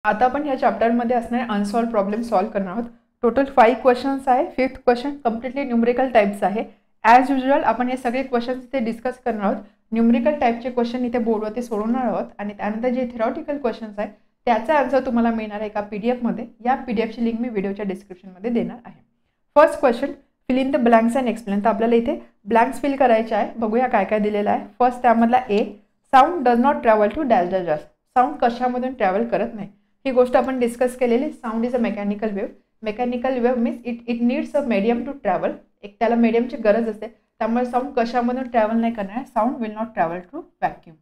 आता आपण या चॅप्टरमध्ये असणारे अनसॉल्व प्रॉब्लेम सॉल्व्ह करणार आहोत. टोटल 5 क्वेश्चन्स आहे. 5th question completely numerical types आहे. ॲज युजल आपण हे सगळे क्वेश्चन्स इथे डिस्कस करणार आहोत. न्यूमेरिकल टाइपचे क्वेश्चन इथे बोर्डवरती सोडवणार आहोत आणि त्यानंतर जे थेरॉटिकल क्वेश्चन्स आहे त्याचा आन्सर तुम्हाला मिळणार आहे एका PDF मध्ये. या PDFची लिंक मी व्हिडिओच्या डिस्क्रिप्शनमध्ये देणार आहे. First question, fill in the blanks and explain. तर आपल्याला इथे ब्लँक्स फिल करायचे आहे. बघूया काय काय दिलेलं आहे. फर्स्ट त्यामधला a, sound does not travel to dash dash dash. Sound कशामधून ट्रॅव्हल करत नाही. ही गोष्ट आपण डिस्कस केलेली. Sound is a mechanical wave. Mechanical wave means it needs a medium to travel. एक त्याला मीडियमची गरज असते. त्यामुळे साऊंड कशामधून ट्रॅव्हल नाही करणार. Sound will not travel through vacuum.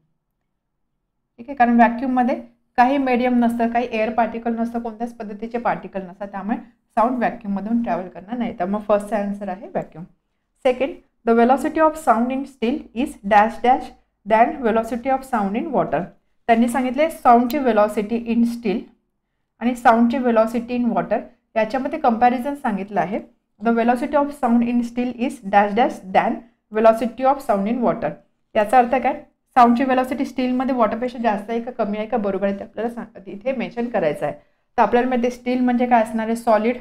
ठीक आहे, कारण व्हॅक्यूममध्ये काही मीडियम नसतं, काही एअर पार्टिकल नसतं, कोणत्याच पद्धतीचे पार्टिकल नसतात. त्यामुळे साऊंड व्हॅक्यूममधून ट्रॅव्हल करणार नाही. त्यामुळे फर्स्ट आन्सर आहे vacuum. Second, the velocity of sound in steel is dash dash than velocity of sound in water. त्यांनी सांगितले साऊंडची वेलॉसिटी इन स्टील आणि साऊंडची वेलॉसिटी इन वॉटर याच्यामध्ये कंपॅरिझन सांगितलं आहे. The velocity of sound in steel is dash dash than velocity of sound in water. याचा अर्थ काय, साऊंडची velocity स्टीलमध्ये वॉटरपेक्षा जास्त आहे का कमी आहे का बरोबर आहे ते आपल्याला इथे मेन्शन करायचं आहे. तर आपल्याला माहिती स्टील म्हणजे काय असणार आहे, सॉलिड,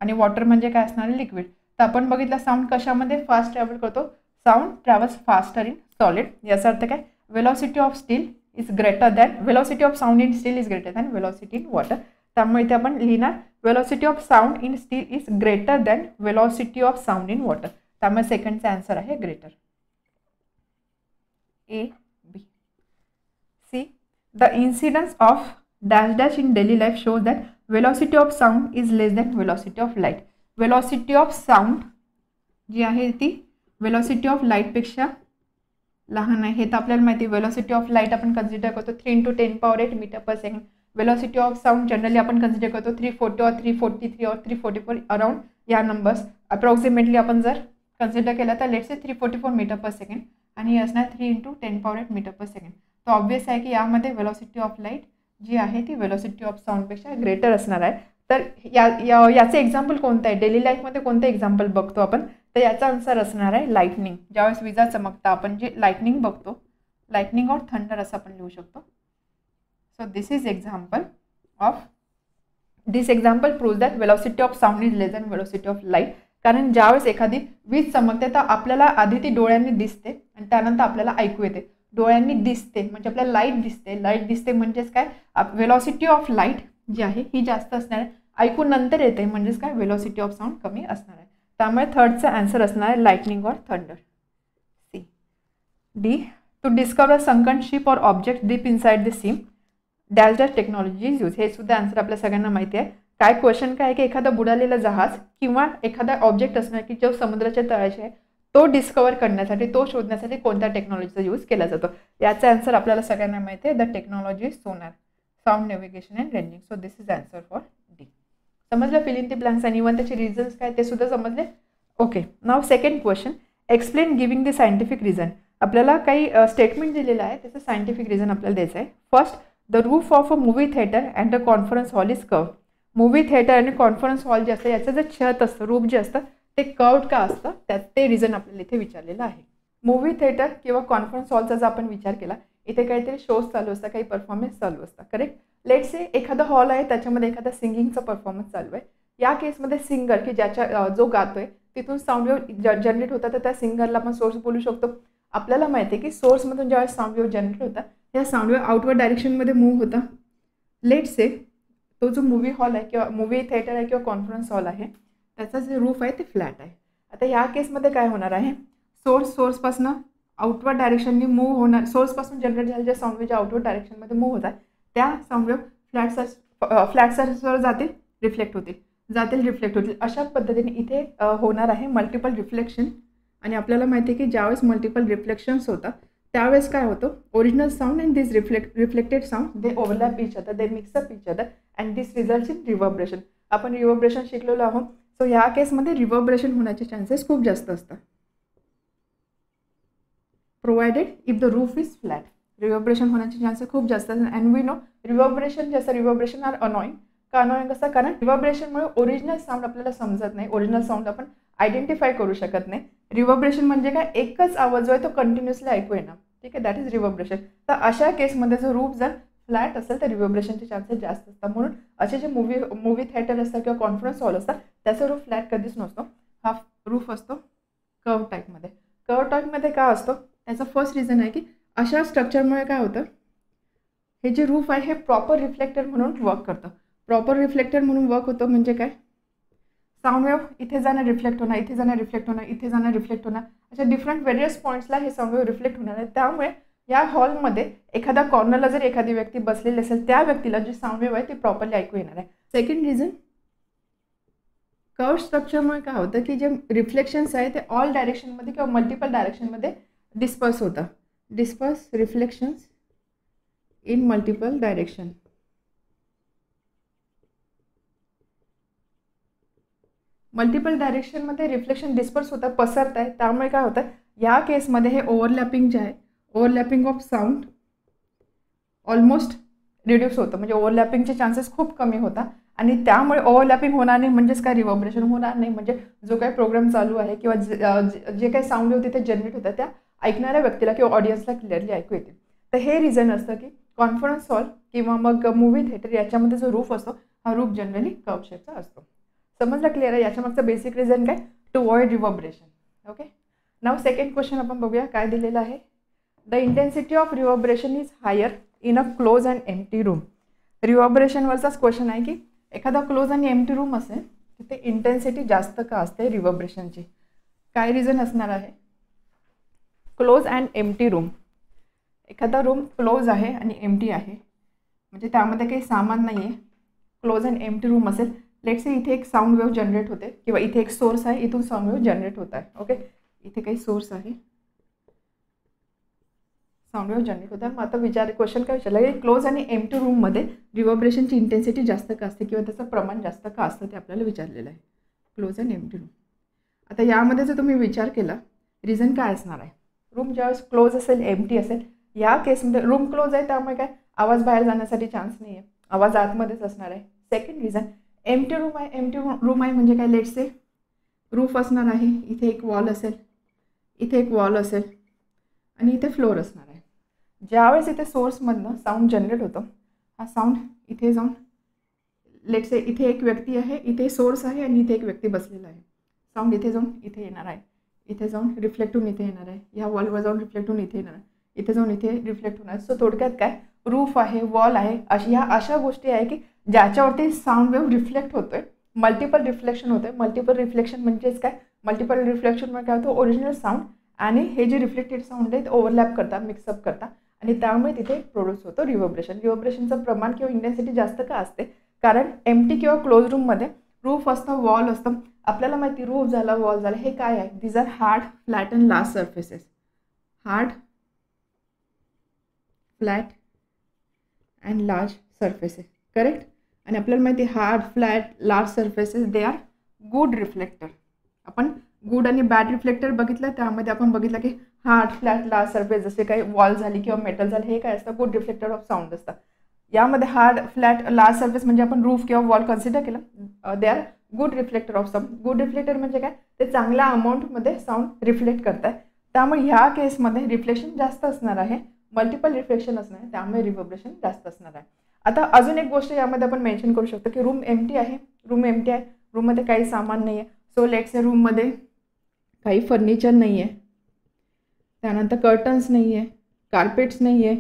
आणि वॉटर म्हणजे काय असणार आहे, लिक्विड. तर आपण बघितलं साऊंड कशामध्ये फास्ट ट्रॅव्हल करतो. Sound travels faster in solid. याचा अर्थ काय, velocity of steel is greater than velocity of sound in steel is greater than velocity in water. त्यामुळे इथे आपण लिहिणार velocity of sound in steel is greater than velocity of sound in water. त्यामुळे सेकंडचा answer आहे greater. A B. C, the incidence of dash dash in daily life shows that velocity of sound is less than velocity of light. Velocity of sound जी आहे ती velocity of लाईटपेक्षा लहान आहे. हे तर आपल्याला माहिती आहे. वेलॉसिटी ऑफ लाईट आपण कन्सिडर करतो 3 × 10⁸ metre per second. Velocity of sound generally आपण कन्सिडर करतो 340 और 343 और 344 अराउंड या नंबर्स अप्रॉक्सिमेटली आपण जर कन्सिडर केला तर let's say 344 metre per second आणि असणार 3 × 10⁸ मीटर पर सेकंड. तर ऑब्वियस आहे की यामध्ये वेलॉसिटी ऑफ लाईट जी आहे ती वेलॉसिटी ऑफ साऊंडपेक्षा ग्रेटर असणार आहे. तर याचं एक्झाम्पल कोणतं आहे, डेली लाईफमध्ये कोणतं एक्झाम्पल बघतो आपण, तर याचा आन्सर असणार आहे लाईटनिंग. ज्यावेळेस विजा चमकता आपण जे लाईटनिंग बघतो, लाईटनिंग और थंडर असं आपण लिहू शकतो. So this example proves that velocity of sound is less than velocity of light. कारण ज्यावेळेस एखादी वीज चमकते तर आपल्याला आधी ती डोळ्यांनी दिसते आणि त्यानंतर आपल्याला ऐकू येते. डोळ्यांनी दिसते म्हणजे आपल्याला लाईट दिसते. लाईट दिसते म्हणजेच काय, वेलॉसिटी ऑफ लाईट जी आहे ही जास्त असणार आहे. ऐकून नंतर येते म्हणजेच काय, वेलॉसिटी ऑफ साऊंड कमी असणार आहे. त्यामुळे थर्डचा आन्सर असणार आहे लाइटनिंग और thunder. C. D, to discover sunken ship और object deep inside the sea dash dash technology is use. हे सुद्धा आन्सर आपल्या सगळ्यांना माहिती आहे. काय क्वेश्चन काय आहे की एखादा बुडालेला जहाज किंवा एखादा ऑब्जेक्ट असणार की जो समुद्राच्या तळाशी आहे तो डिस्कवर करण्यासाठी, तो शोधण्यासाठी कोणत्या टेक्नॉलॉजीचा यूज केला जातो. याचा आन्सर आपल्याला सगळ्यांना माहिती आहे. The technology is Sonar, sound navigation and ranging. So this is answer for D. समजलं फिल इन द ब्लँक्स आणि इव्हन त्याचे रिझन्स काय ते सुद्धा समजले. Okay, now second question, explain giving the scientific reason. आपल्याला काही स्टेटमेंट दिलेलं आहे त्याचं सायंटिफिक रिझन आपल्याला द्यायचं आहे. First, the roof of a movie theatre and a conference hall is curve. Movie theatre आणि कॉन्फरन्स हॉल जे असतं याचं जे छत असतं, रूफ जे असतं ते कर्व्ड का असतं, त्यात ते रिझन आपल्याला इथे विचारलेलं आहे. मूवी थिएटर किंवा कॉन्फरन्स हॉलचा जर आपण विचार केला, इथे काहीतरी शोज चालू असतात, काही परफॉर्मन्स चालू असतात, करेक्ट. लेट्स से एखादा हॉल आहे त्याच्यामध्ये एखादा सिंगिंगचा परफॉर्मन्स चालू आहे. या केसमध्ये सिंगर की ज्याच्या जो गातोय तिथून साऊंड वेव्ह जनरेट होतात तर त्या सिंगरला आपण सोर्स बोलू शकतो. आपल्याला माहिती आहे की सोर्समधून ज्यावेळेस साऊंड वेव्ह जनरेट होतात त्या साऊंड वेव्ह आउटवर्ड डायरेक्शनमध्ये मूव्ह होता. लेट्स से तो जो मूवी हॉल आहे किंवा मूवी थिएटर आहे किंवा कॉन्फरन्स हॉल आहे त्याचा जे रूफ आहे ते फ्लॅट आहे. आता ह्या केसमध्ये काय होणार आहे, सोर्सपासून आउटवर्ड डायरेक्शननी मूव्ह होणार, सोर्सपासून जनरेट झालेल्या साऊंड वेव्ह ज्या आउटवर्ड डायरेक्शनमध्ये मूव्ह होतात त्या साऊंड वेव्ह फ्लॅट सर्फेसवर जातील, रिफ्लेक्ट होतील. अशा पद्धतीने इथे होणार आहे मल्टिपल रिफ्लेक्शन. आणि आपल्याला माहिती आहे की ज्यावेळेस मल्टिपल रिफ्लेक्शन्स होतात त्यावेळेस काय होतं, original sound and this reflected sound they overlap each other, they mix up each other and this results in reverberation. आपण रिव्हर्बरेशन शिकलेलो आहोत. सो ह्या केसमध्ये रिव्हर्बरेशन होण्याचे चान्सेस खूप जास्त असतात. Provided if the roof is flat, reverberation होण्याचे चान्सेस खूप जास्त असतात. अँड वी नो रिव्हर्बरेशन जे असतं, रिव्हर्बरेशन आर अनॉइंग. का अनॉइंग असतं, कारण रिव्हर्बरेशनमुळे ओरिजिनल साऊंड आपल्याला समजत नाही, ओरिजिनल साऊंड आपण आयडेंटिफाय करू शकत नाही. रिव्हर्बरेशन म्हणजे काय, एकच आवाज जो आहे तो कंटिन्युअसली ऐकू येणार, ठीक आहे, दॅट इज रिव्हर्बरेशन. तर अशा केसमध्ये जो रूफ जर फ्लॅट असेल तर रिव्हर्बरेशनचे चान्सेस जास्त असतात. म्हणून असे जे मूवी थिएटर असतात किंवा कॉन्फरन्स हॉल असतात त्याचा रूफ फ्लॅट कधीच नसतो. हा रूफ असतो कर्व टाईपमध्ये. कर्व टाईपमध्ये का असतो, त्याचं फर्स्ट रिझन आहे की अशा स्ट्रक्चरमुळे काय होतं, हे जे रूफ आहे हे प्रॉपर रिफ्लेक्टर म्हणून वर्क करतं. प्रॉपर रिफ्लेक्टर म्हणून वर्क होतं म्हणजे काय, साऊंड वेव्ह इथे जाणं रिफ्लेक्ट होणार, इथे जाणं रिफ्लेक्ट होणार, इथे जाणं रिफ्लेक्ट होणार, अशा डिफरंट व्हेरियस पॉईंट्सला हे साऊंड वेव्ह रिफ्लेक्ट होणार आहे. त्यामुळे या हॉलमध्ये एखाद्या कॉर्नरला जर एखादी व्यक्ती बसलेली असेल त्या व्यक्तीला जी साऊंड वेव्ह आहे ती प्रॉपरली ऐकू येणार आहे. सेकंड रिझन, कर्व स्ट्रक्चरमुळे काय होतं की जे रिफ्लेक्शन्स आहे ते ऑल डायरेक्शनमध्ये किंवा मल्टिपल डायरेक्शनमध्ये डिस्पर्स होतं. Disperse reflections in multiple direction. Multiple डायरेक्शनमध्ये रिफ्लेक्शन डिस्पर्स होतं, पसरत आहे. त्यामुळे काय होतं, या केसमध्ये हे ओव्हरलॅपिंग जे आहे, overlapping of sound almost reduce होतं. म्हणजे ओव्हरलॅपिंगचे चान्सेस खूप कमी होतात आणि त्यामुळे ओव्हरलॅपिंग होणार नाही म्हणजेच काय, रिव्हर्बरेशन होणार नाही. म्हणजे जो काही प्रोग्राम चालू आहे किंवा जे काही साऊंड वेव्ह तिथे जनरेट होतात त्या ऐकणाऱ्या व्यक्तीला किंवा ऑडियन्सला क्लिअरली ऐकू येते. तर हे रिझन असतं की कॉन्फरन्स हॉल किंवा मग मूवी थिएटर याच्यामध्ये जो रूफ असतो हा रूफ जनरली कर्व शेपचा असतो. समजलं क्लिअर आहे. याच्यामागचं बेसिक रिझन काय, to avoid reverberation. Okay, now second question आपण बघूया काय दिलेलं आहे. The intensity of reverberation is higher in a close and empty room. रिव्हर्बरेशनवरचाच क्वेश्चन आहे की एखादा क्लोज आणि एम्प्टी रूम असेल तिथे इंटेन्सिटी जास्त का असते रिव्हर्बरेशनची. काय रिझन असणार आहे, क्लोज अँड एम्प्टी रूम. एखादा रूम क्लोज आहे आणि एम्प्टी आहे म्हणजे त्यामध्ये काही सामान नाही आहे. क्लोज अँड एम्प्टी रूम असेल, लेट्स से इथे एक साऊंड वेव्ह जनरेट होते किंवा इथे एक सोर्स आहे, इथून साऊंड वेव्ह जनरेट होत आहे. ओके, इथे काही सोर्स आहे, साऊंड वेव्ह जनरेट होत आहे. मग आता क्वेश्चन काय विचारलं की क्लोज आणि एम्प्टी रूममध्ये रिव्हर्बरेशनची इंटेन्सिटी जास्त का असते किंवा त्याचं प्रमाण जास्त का असतं ते आपल्याला विचारलेलं आहे. Close and empty room. आता यामध्ये जर तुम्ही विचार केला रिझन काय असणार आहे, रूम ज्यावेळेस क्लोज असेल एम्प्टी असेल, या केसमध्ये रूम क्लोज आहे त्यामुळे काय आवाज बाहेर जाण्यासाठी चान्स नाही आहे, आवाज आतमध्येच असणार आहे. सेकंड रिझन, एम्प्टी रूम आहे. एम्प्टी रूम आहे म्हणजे काय, लेट्स से रूफ असणार आहे, इथे एक वॉल असेल, इथे एक वॉल असेल आणि इथे फ्लोअर असणार आहे. ज्यावेळेस इथे सोर्समधनं साऊंड जनरेट होतं, हा साऊंड इथे जाऊन लेट्स से इथे एक व्यक्ती आहे, इथे सोर्स आहे आणि इथे एक व्यक्ती बसलेला आहे. साऊंड इथे जाऊन इथे येणार आहे, इथे जाऊन रिफ्लेक्ट होऊन इथे येणार आहे, ह्या वॉलवर जाऊन रिफ्लेक्ट होऊन इथे येणार आहे, इथे जाऊन इथे रिफ्लेक्ट होणार. सो थोडक्यात काय, रूफ आहे, वॉल आहे, अशा गोष्टी आहे की ज्याच्यावरती साऊंड वेव्ह रिफ्लेक्ट होतोय, मल्टिपल रिफ्लेक्शन होतोय. मल्टिपल रिफ्लेक्शन म्हणजेच काय, मल्टिपल रिफ्लेक्शनमुळे काय होतं, ओरिजिनल साऊंड आणि हे जे रिफ्लेक्टेड साऊंड आहे ते ओव्हरलॅप करतात, मिक्सअप करतात आणि त्यामुळे तिथे प्रोड्यूस होतं रिव्हर्बरेशन. रिव्हर्बरेशनचं प्रमाण किंवा इंटेन्सिटी जास्त का असते, कारण एम्प्टी किंवा क्लोज रूममध्ये रूफ असतं, वॉल असतं. आपल्याला माहिती रूफ झाला, वॉल झाला, हे काय आहे, these are hard flat and large surfaces. Hard flat and large surfaces, correct. आणि आपल्याला माहिती hard flat large surfaces they are good reflector. आपण गुड आणि बॅड रिफ्लेक्टर बघितलं, त्यामध्ये आपण बघितलं की हार्ड फ्लॅट लार्ज सर्फेस जसे काही वॉल झाली किंवा मेटल झाले हे काय असतं, गुड रिफ्लेक्टर ऑफ साऊंड असतात. यामध्ये हार्ड फ्लॅट लार्ज सर्फेस म्हणजे आपण रूफ किंवा वॉल कन्सिडर केलं, दे are good reflector of sound. Good reflector म्हणजे काय, ते चांगल्या अमाऊंटमध्ये साऊंड रिफ्लेक्ट करतात. त्यामुळे ह्या केसमध्ये रिफ्लेक्शन जास्त असणार आहे, मल्टिपल रिफ्लेक्शन असणार आहे, त्यामुळे रिव्हर्बरेशन जास्त असणार आहे. आता अजून एक गोष्ट यामध्ये आपण मेन्शन करू शकतो की रूम एम्प्टी आहे, रूम एम्प्टी आहे, रूममध्ये काही सामान नाही आहे. सो लेट्स से रूममध्ये काही फर्निचर नाही आहे, त्यानंतर कर्टन्स नाही आहे, कार्पेट्स नाही आहे,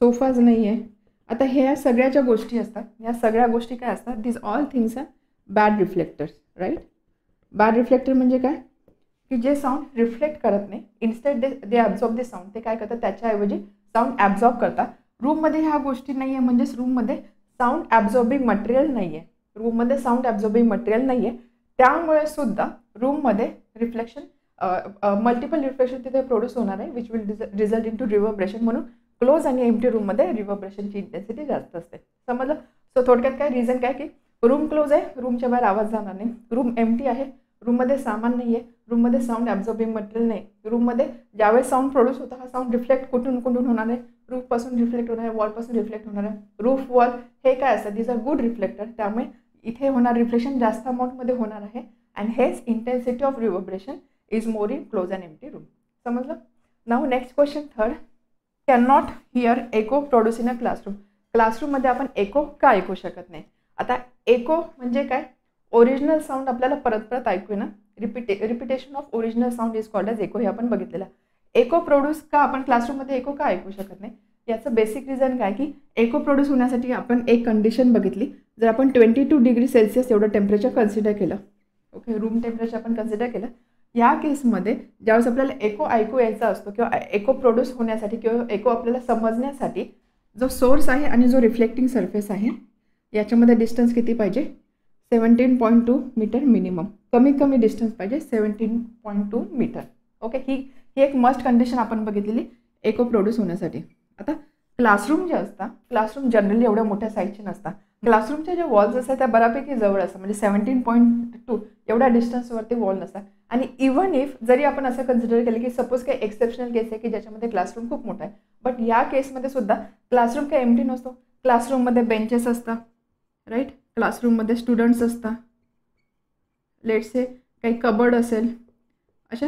सोफाज नाही आहे. आता ह्या सगळ्या ज्या गोष्टी असतात, या सगळ्या गोष्टी काय असतात, this all things are bad reflectors, right. Bad reflector म्हणजे काय की जे साऊंड रिफ्लेक्ट करत नाही, instead they absorb the sound. ते काय करतात, त्याच्याऐवजी साऊंड ॲब्झॉर्ब करतात. रूममध्ये ह्या गोष्टी नाही आहे, म्हणजेच रूममध्ये साऊंड ॲब्झॉर्बिंग मटेरियल नाही आहे, रूममध्ये साऊंड ॲब्झॉर्बिंग मटेरियल नाही आहे. त्यामुळे सुद्धा रूममध्ये रिफ्लेक्शन मल्टिपल रिफ्लेक्शन तिथे प्रोड्यूस होणार आहे, which will result into reverberation. म्हणून क्लोज आणि एम्प्टी रूममध्ये रिव्हर्बरेशनची इंटेन्सिटी जास्त असते. समजलं. सो थोडक्यात काय रिझन काय की रूम क्लोज आहे, रूमच्या बाहेर आवाज जाणार नाही. रूम एम्प्टी आहे, रूममध्ये सामान नाही आहे, रूममध्ये साऊंड ॲब्झॉर्बिंग मटेरियल नाही. रूममध्ये ज्यावेळेस साऊंड प्रोड्यूस होतं हा साऊंड रिफ्लेक्ट कुठून होणार आहे, रूफपासून रिफ्लेक्ट होणार आहे, वॉलपासून रिफ्लेक्ट होणार आहे. रूफ वॉल हे काय असतं, दिस आर गुड रिफ्लेक्टर. त्यामुळे इथे होणार रिफ्लेक्शन जास्त अमाऊंटमध्ये होणार आहे अँड हेच intensity of reverberation is more in close and empty room. समजलं. Now next question third. Can not hear echo produce in a classroom. क्लासरूममध्ये आपण एको का ऐकू शकत नाही. आता एको म्हणजे काय, ओरिजिनल साऊंड आपल्याला परत परत ऐकू ना, repetition of original sound is called as echo, हे आपण बघितलेलं. एको प्रोड्यूस का आपण क्लासरूममध्ये एको का ऐकू शकत नाही, याचं बेसिक रिझन काय की एको प्रोड्यूस होण्यासाठी आपण एक कंडिशन बघितली. जर आपण 22 डिग्री सेल्सिअस एवढं टेम्परेचर कन्सिडर केलं, ओके, रूम टेम्परेचर आपण कन्सिडर केलं, या केसमध्ये ज्यावेळेस आपल्याला एको ऐकू यायचा असतो किंवा एको प्रोड्यूस होण्यासाठी किंवा एको आपल्याला समजण्यासाठी जो सोर्स आहे आणि जो रिफ्लेक्टिंग सरफेस आहे याच्यामध्ये डिस्टन्स किती पाहिजे, 17.2 मीटर मिनिमम. कमीत कमी डिस्टन्स पाहिजे 17.2 मीटर. ओके, ही एक मस्ट कंडिशन आपण बघितलेली एको प्रोड्यूस होण्यासाठी. आता क्लासरूम जे असतात, क्लासरूम जनरली एवढ्या मोठ्या साईजचे नसतात. क्लासरूमच्या ज्या वॉल्स असतात त्या बऱ्यापैकी जवळ असतात, म्हणजे 17.2 एवढ्या डिस्टन्सवरती वॉल नसतात. आणि इव्हन इफ जरी आपण असं कन्सिडर केलं की सपोज काही एक्सेप्शनल केस आहे की ज्याच्यामध्ये क्लासरूम खूप मोठा आहे, बट या केसमध्ये सुद्धा क्लासरूम काही एम्प्टी नसतो. क्लासरूममध्ये बेंचेस असतात, राईट, क्लासरूममध्ये स्टुडंट्स असतात, लेट्स से काही कबर्ड असेल, अशा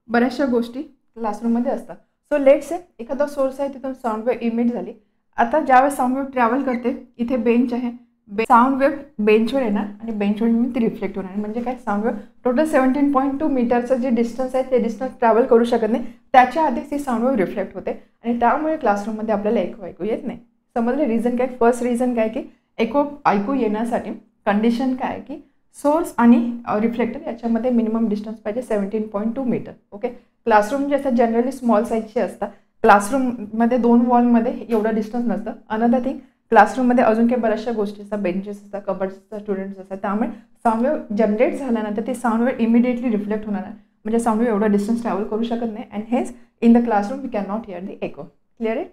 बऱ्याचशा गोष्टी क्लासरूममध्ये असतात. सो लेट्स से एखादा सोर्स आहे, तिथून साऊंड वेव्ह इमिट झाली. आता ज्यावेळेस साऊंड वेव्ह ट्रॅव्हल करते, इथे बेंच आहे, साऊंड वेव्ह बेंचवर येणार आणि बेंचवर येऊन ती रिफ्लेक्ट होणार. म्हणजे काय, साऊंड वेव्ह टोटल 17.2 मीटरचं जे डिस्टन्स आहे ते डिस्टन्स ट्रॅव्हल करू शकत नाही, त्याच्या आधीच ती साऊंड वेव्ह रिफ्लेक्ट होते आणि त्यामुळे क्लासरूममध्ये आपल्याला एको ऐकू येत नाही. समजले रिझन काय, फर्स्ट रिझन काय की एको ऐकू येण्यासाठी कंडिशन काय की सोर्स आणि रिफ्लेक्टर याच्यामध्ये मिनिमम डिस्टन्स पाहिजे 17.2 मीटर. ओके, क्लासरूम जे असतात जनरली स्मॉल साईजचे असतात. क्लासरूममध्ये 2 वॉलमध्ये एवढं डिस्टन्स नसतं. अनदर थिंग, क्लासरूममध्ये अजून काही बऱ्याचशा गोष्टी असतात, बेंचेस असतात, कबर्ड्स असतात, स्टुडंट्स असतात. त्यामुळे साऊंड वेव्ह जनरेट झाल्यानंतर ते साऊंड वेव्ह इमिडिएटली रिफ्लेक्ट होणार आहे, म्हणजे साऊंड वेव्ह एवढा डिस्टन्स ट्रॅव्हल करू शकत नाही. And hence in the classroom we can not hear the echo. Clear आहे.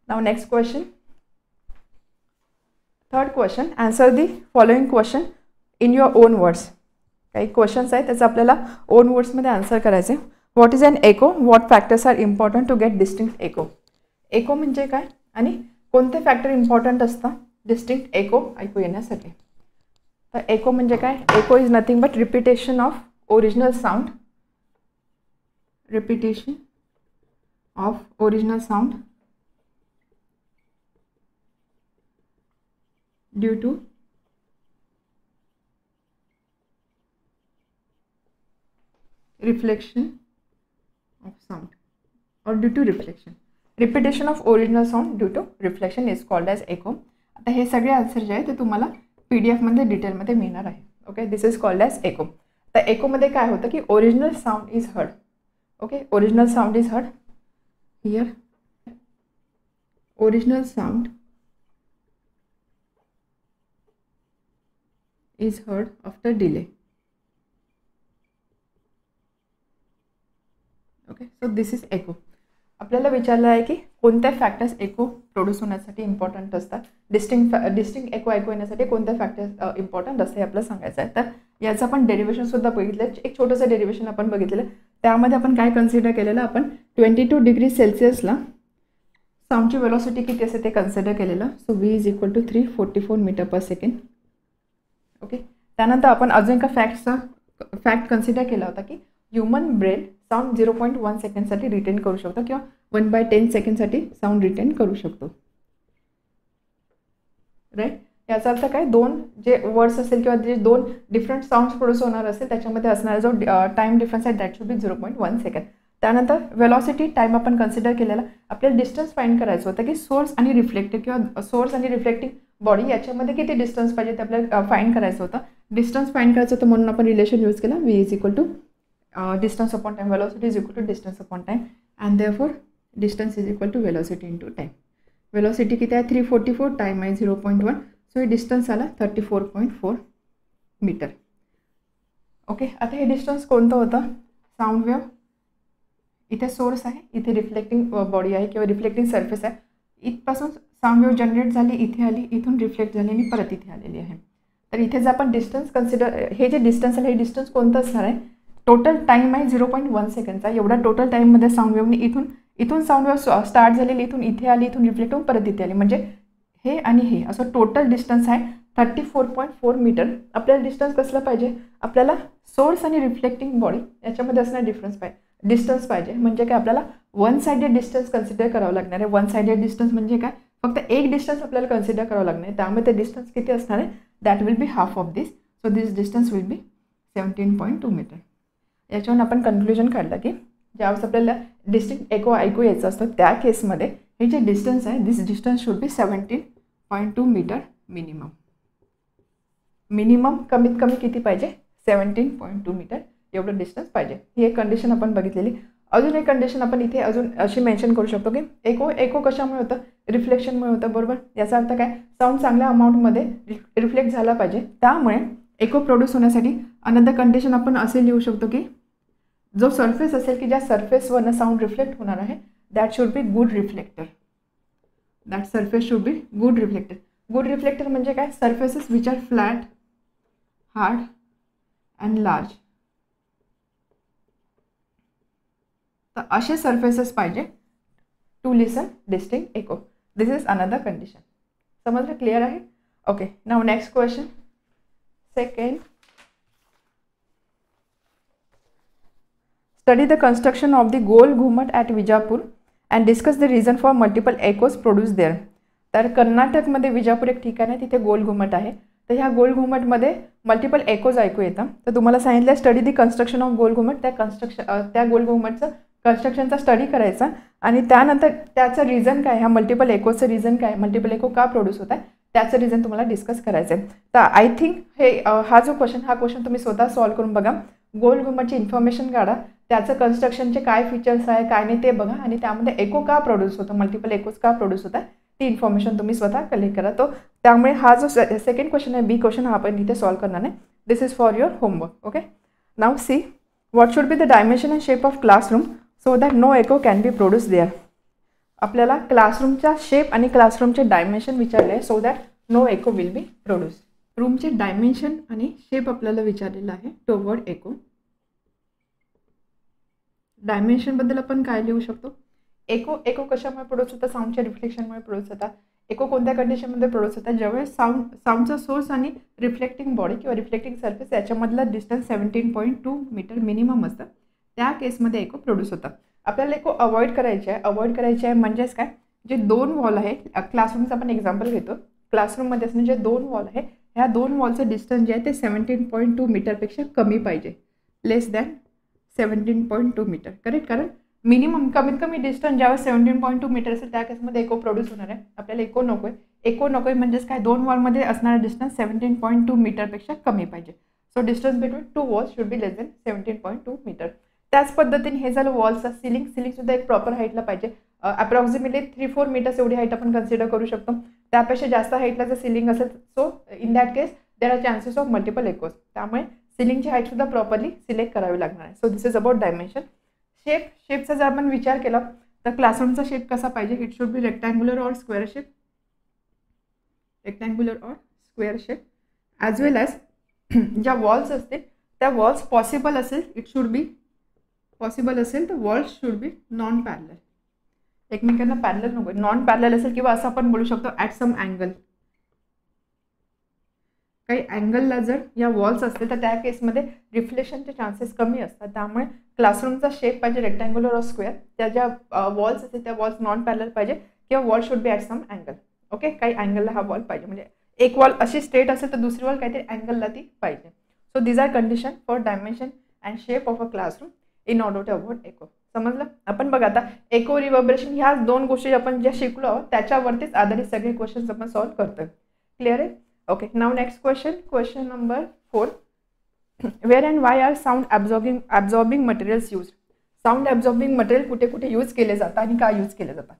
Now next question, third question, answer the following question in your own words. काही questions आहेत, त्याचं आपल्याला ओन वर्ड्समध्ये आन्सर करायचं आहे. What is an echo, what factors are important to get distinct echo. Echo म्हणजे काय आणि कोणते फॅक्टर इम्पॉर्टंट असतात डिस्टिंक्ट एको ऐकू येण्यासाठी. तर एको म्हणजे काय, echo is nothing but repetition of original sound, repetition of original sound due to reflection of sound or due to reflection. Repetition of original sound due to reflection is called as echo. आता हे सगळे answer जे आहे ते तुम्हाला PDF मध्ये डिटेलमध्ये मिळणार आहे. Okay, this is called as echo. तर एकोमध्ये काय होतं की original sound is heard. Okay, original sound is heard here. Original sound is heard after delay. Okay, so this is echo. आपल्याला विचारलं आहे की कोणत्या फॅक्टर्स एको प्रोड्यूस होण्यासाठी इम्पॉर्टंट असतात, डिस्टिंक्ट एको ऐकू येण्यासाठी कोणत्या फॅक्टर्स इम्पॉर्टंट असते हे आपल्याला सांगायचं आहे. तर याचं आपण डेरिव्हेशनसुद्धा बघितलं. एक छोटंसं डेरिव्हेशन आपण बघितलेलं. त्यामध्ये आपण काय कन्सिडर केलेलं, आपण 22 डिग्री सेल्सिअसला साऊंडची वेलॉसिटी किती असते ते कन्सिडर केलेलं. So V is equal to 344 metre per second. Okay, त्यानंतर आपण अजून एका फॅक्ट कन्सिडर केला होता की ह्युमन ब्रेन साऊंड 0.1 सेकंडसाठी रिटेन करू शकतो किंवा 1/10 सेकंडसाठी साऊंड रिटेन करू शकतो. राईट, याचा अर्थ काय, 2 जे वर्ड्स असेल किंवा जे 2 डिफरंट साऊंड्स प्रोड्यूस होणार असेल त्याच्यामध्ये असणारा जो टाईम डिफरन्स आहे दॅट शुड बी 0.1 सेकंड. त्यानंतर वेलॉसिटी टाईम आपण कन्सिडर केलेला. आपल्याला डिस्टन्स फाइंड करायचं होतं की सोर्स आणि रिफ्लेक्टिव्ह किंवा सोर्स आणि रिफ्लेक्टिव्ह बॉडी याच्यामध्ये किती डिस्टन्स पाहिजे ते आपल्याला फाइंड करायचं होतं. डिस्टन्स फाइंड करायचं होतं म्हणून आपण रिलेशन यूज केला. V is equal to distance upon time, velocity is equal to distance upon time, and therefore distance is equal to velocity into time. Velocity किती आहे 344, time आहे 0.1, so हे डिस्टन्स आला 34.4 मीटर. ओके, आता हे distance कोणतं होतं, साऊंड वेव्ह इथे सोर्स आहे, इथे रिफ्लेक्टिंग बॉडी आहे किंवा रिफ्लेक्टिंग सरफेस आहे. इथपासून साऊंड वेव्ह जनरेट झाली, इथे आली, इथून रिफ्लेक्ट झाली आणि परत इथे आलेली आहे. तर इथे जर आपण डिस्टन्स कन्सिडर, हे जे डिस्टन्स आहे हे डिस्टन्स कोणतं असणार आहे, टोटल टाईम आहे 0.1 सेकंडचा. एवढा टोटल टाईममध्ये साऊंड वेव्हनी इथून साऊंड वेव्ह स्टार्ट झालेली, इथून इथे आली, इथून रिफ्लेक्ट होऊन परत इथे आली, म्हणजे हे आणि हे असं टोटल डिस्टन्स आहे 34.4 मीटर. आपल्याला डिस्टन्स कसलं पाहिजे, आपल्याला सोर्स आणि रिफ्लेक्टिंग बॉडी याच्यामध्ये असणारा डिस्टन्स पाहिजे. म्हणजे काय, आपल्याला वन साइडेड डिस्टन्स कन्सिडर करावं लागणार आहे. वन साइडेड डिस्टन्स म्हणजे काय, फक्त एक डिस्टन्स आपल्याला कन्सिडर करावं लागणार आहे. त्यामुळे ते डिस्टन्स किती असणार आहे, that will be half of this. So this distance will be 17.2 metre. याच्यावरून आपण कन्क्लुजन काढलं की ज्यावेळेस आपल्याला डिस्टिंक्ट एको ऐकू यायचं असतं त्या केसमध्ये हे जे डिस्टन्स आहे, this distance should be 17.2 metre minimum. Minimum कमीत कमी किती पाहिजे, 17.2 मीटर एवढं डिस्टन्स पाहिजे. ही एक कंडिशन आपण बघितलेली. अजून एक कंडिशन आपण इथे अजून अशी मेन्शन करू शकतो की एको कशामुळे होतं, रिफ्लेक्शनमुळे होतं. बरोबर. याचा अर्थ काय, साऊंड चांगल्या अमाऊंटमध्ये रिफ्लेक्ट झाला पाहिजे. त्यामुळे एको प्रोड्यूस होण्यासाठी अनदर कंडिशन आपण असे लिहू शकतो की जो सरफेस असेल की ज्या सरफेसवरनं साऊंड रिफ्लेक्ट होणार आहे, that should be good reflector. That surface should be good reflector. Good reflector म्हणजे काय, surfaces which are flat, hard and large. तर असे सरफेसेस पाहिजे to listen distinct echo. This is another condition. समजलं, clear आहे. Okay, now next question. Second, study the construction of the Gol Ghumat at Vijapur and discuss the reason for multiple echoes produce there. तर कर्नाटकमध्ये विजापूर एक ठिकाण आहे, तिथे गोल घुमट आहे. तर ह्या गोल घुमटमध्ये मल्टिपल एकोज ऐकू येतात. तर तुम्हाला सांगितलं study the construction of goal घुमट. त्या गोल घुमटचं कन्स्ट्रक्शनचा स्टडी करायचा आणि त्यानंतर त्याचं रिझन काय, ह्या मल्टिपल एकोजचं रिझन काय, मल्टिपल एको का प्रोड्यूस होत आहे त्याचं रिझन तुम्हाला डिस्कस करायचं आहे. तर आय थिंक हा क्वेश्चन तुम्ही स्वतः सॉल्व्ह करून बघा. गोल घुमटची इन्फॉर्मेशन काढा, त्याचं कन्स्ट्रक्शनचे काय फीचर्स आहे काय नाही ते बघा आणि त्यामध्ये एको का प्रोड्यूस होतं, मल्टिपल एकोज का प्रोड्यूस होता ती इन्फॉर्मेशन तुम्ही स्वतः कलेक्ट करा. तो त्यामुळे हा जो सेकंड क्वेश्चन आहे, बी क्वेश्चन, हा आपण इथे सॉल्व्ह करणार नाही. This is for your homework. Okay, now see what should be the dimension and shape of classroom so that no echo can be produce there. आपल्याला क्लासरूमचा शेप आणि क्लासरूमचे डायमेन्शन विचारले आहे so that no echo will be produce. रूमचे dimension आणि shape आपल्याला विचारलेलं आहे टू अवॉइड एको. डायमेन्शनबद्दल आपण काय लिहू शकतो, एको कशामुळे प्रोड्यूस होता, साऊंडच्या रिफ्लेक्शनमुळे प्रोड्यूस होता. एको कोणत्या कंडिशनमध्ये प्रोड्यूस होता, ज्यावेळेस साऊंडचा सोर्स आणि रिफ्लेक्टिंग बॉडी किंवा रिफ्लेक्टिंग सरफेस याच्यामधला डिस्टन्स 17.2 मीटर मिनिमम असतं, त्या केसमध्ये एको प्रोड्यूस होता. आपल्याला एको अवॉइड करायचे आहे म्हणजेच काय, जे दोन वॉल आहे, क्लासरूमचं आपण एक्झाम्पल घेतो, क्लासरूममध्ये असणे जे दोन वॉल आहे, ह्या दोन वॉलचं डिस्टन्स जे आहे ते 17.2 मीटरपेक्षा कमी पाहिजे, लेस दॅन 17.2 मीटर. करेक्ट, कारण मिनिमम कमीत कमी डिस्टन्स ज्यावेळेस 17.2 मीटर असेल त्या केसमध्ये एको प्रोड्यूस होणार आहे. आपल्याला एको नको आहे म्हणजेच काय, दोन वॉलमध्ये असणारा डिस्टन्स 17.2 मीटरपेक्षा कमी पाहिजे. So distance between two walls should be less than 17.2 metre. त्याच पद्धतीने हे झालं वॉलचं. सिलिंग सुद्धा एक प्रॉपर हाईटला पाहिजे. अप्रॉक्सिमेटली 3-4 मीटर्स एवढी हाईट आपण कन्सिडर करू शकतो. त्यापेक्षा जास्त हाईटला जर सिलिंग असेल so in that case there are chances of multiple echoes. त्यामुळे सिलिंगची हाईट सुद्धा प्रॉपरली सिलेक्ट करावी लागणार आहे. So this is about dimension. शेपचा जर आपण विचार केला तर क्लासरूमचा शेप कसा पाहिजे, it should be rectangular or square shape as well as ज्या वॉल्स असतील त्या वॉल्स पॉसिबल असेल तर walls should B non parallel. एकमेकांना पॅरलल नको, नॉन पॅरलल असेल किंवा असं आपण बोलू शकतो ॲट सम अँगल. काही अँगलला जर या वॉल्स असते तर त्या केसमध्ये रिफ्लेक्शनचे चान्सेस कमी असतात. त्यामुळे क्लासरूमचा शेप पाहिजे रेक्टँग्युलर ऑर स्क्वेअर. त्या ज्या वॉल्स असतील त्या वॉल्स नॉन पॅरलल पाहिजे किंवा wall should be at some angle. Okay, काही अँगलला हा वॉल पाहिजे, म्हणजे एक वॉल अशी स्ट्रेट असेल तर दुसरी वॉल काहीतरी अँगलला ती पाहिजे. So these are condition for dimension and shape of a classroom in order to avoid echo. समजलं. आपण बघा आता एको, रिव्हर्बरेशन ह्या दोन गोष्टी आपण ज्या शिकलो आहोत त्याच्यावरतीच आधारित सगळे क्वेश्चन्स आपण सॉल्व्ह करतोय. क्लिअर आहे. Okay, now next question number 4. Where and why are sound absorbing materials used? Sound absorbing material कुठे यूज केले जातात आणि काय यूज केले जातात.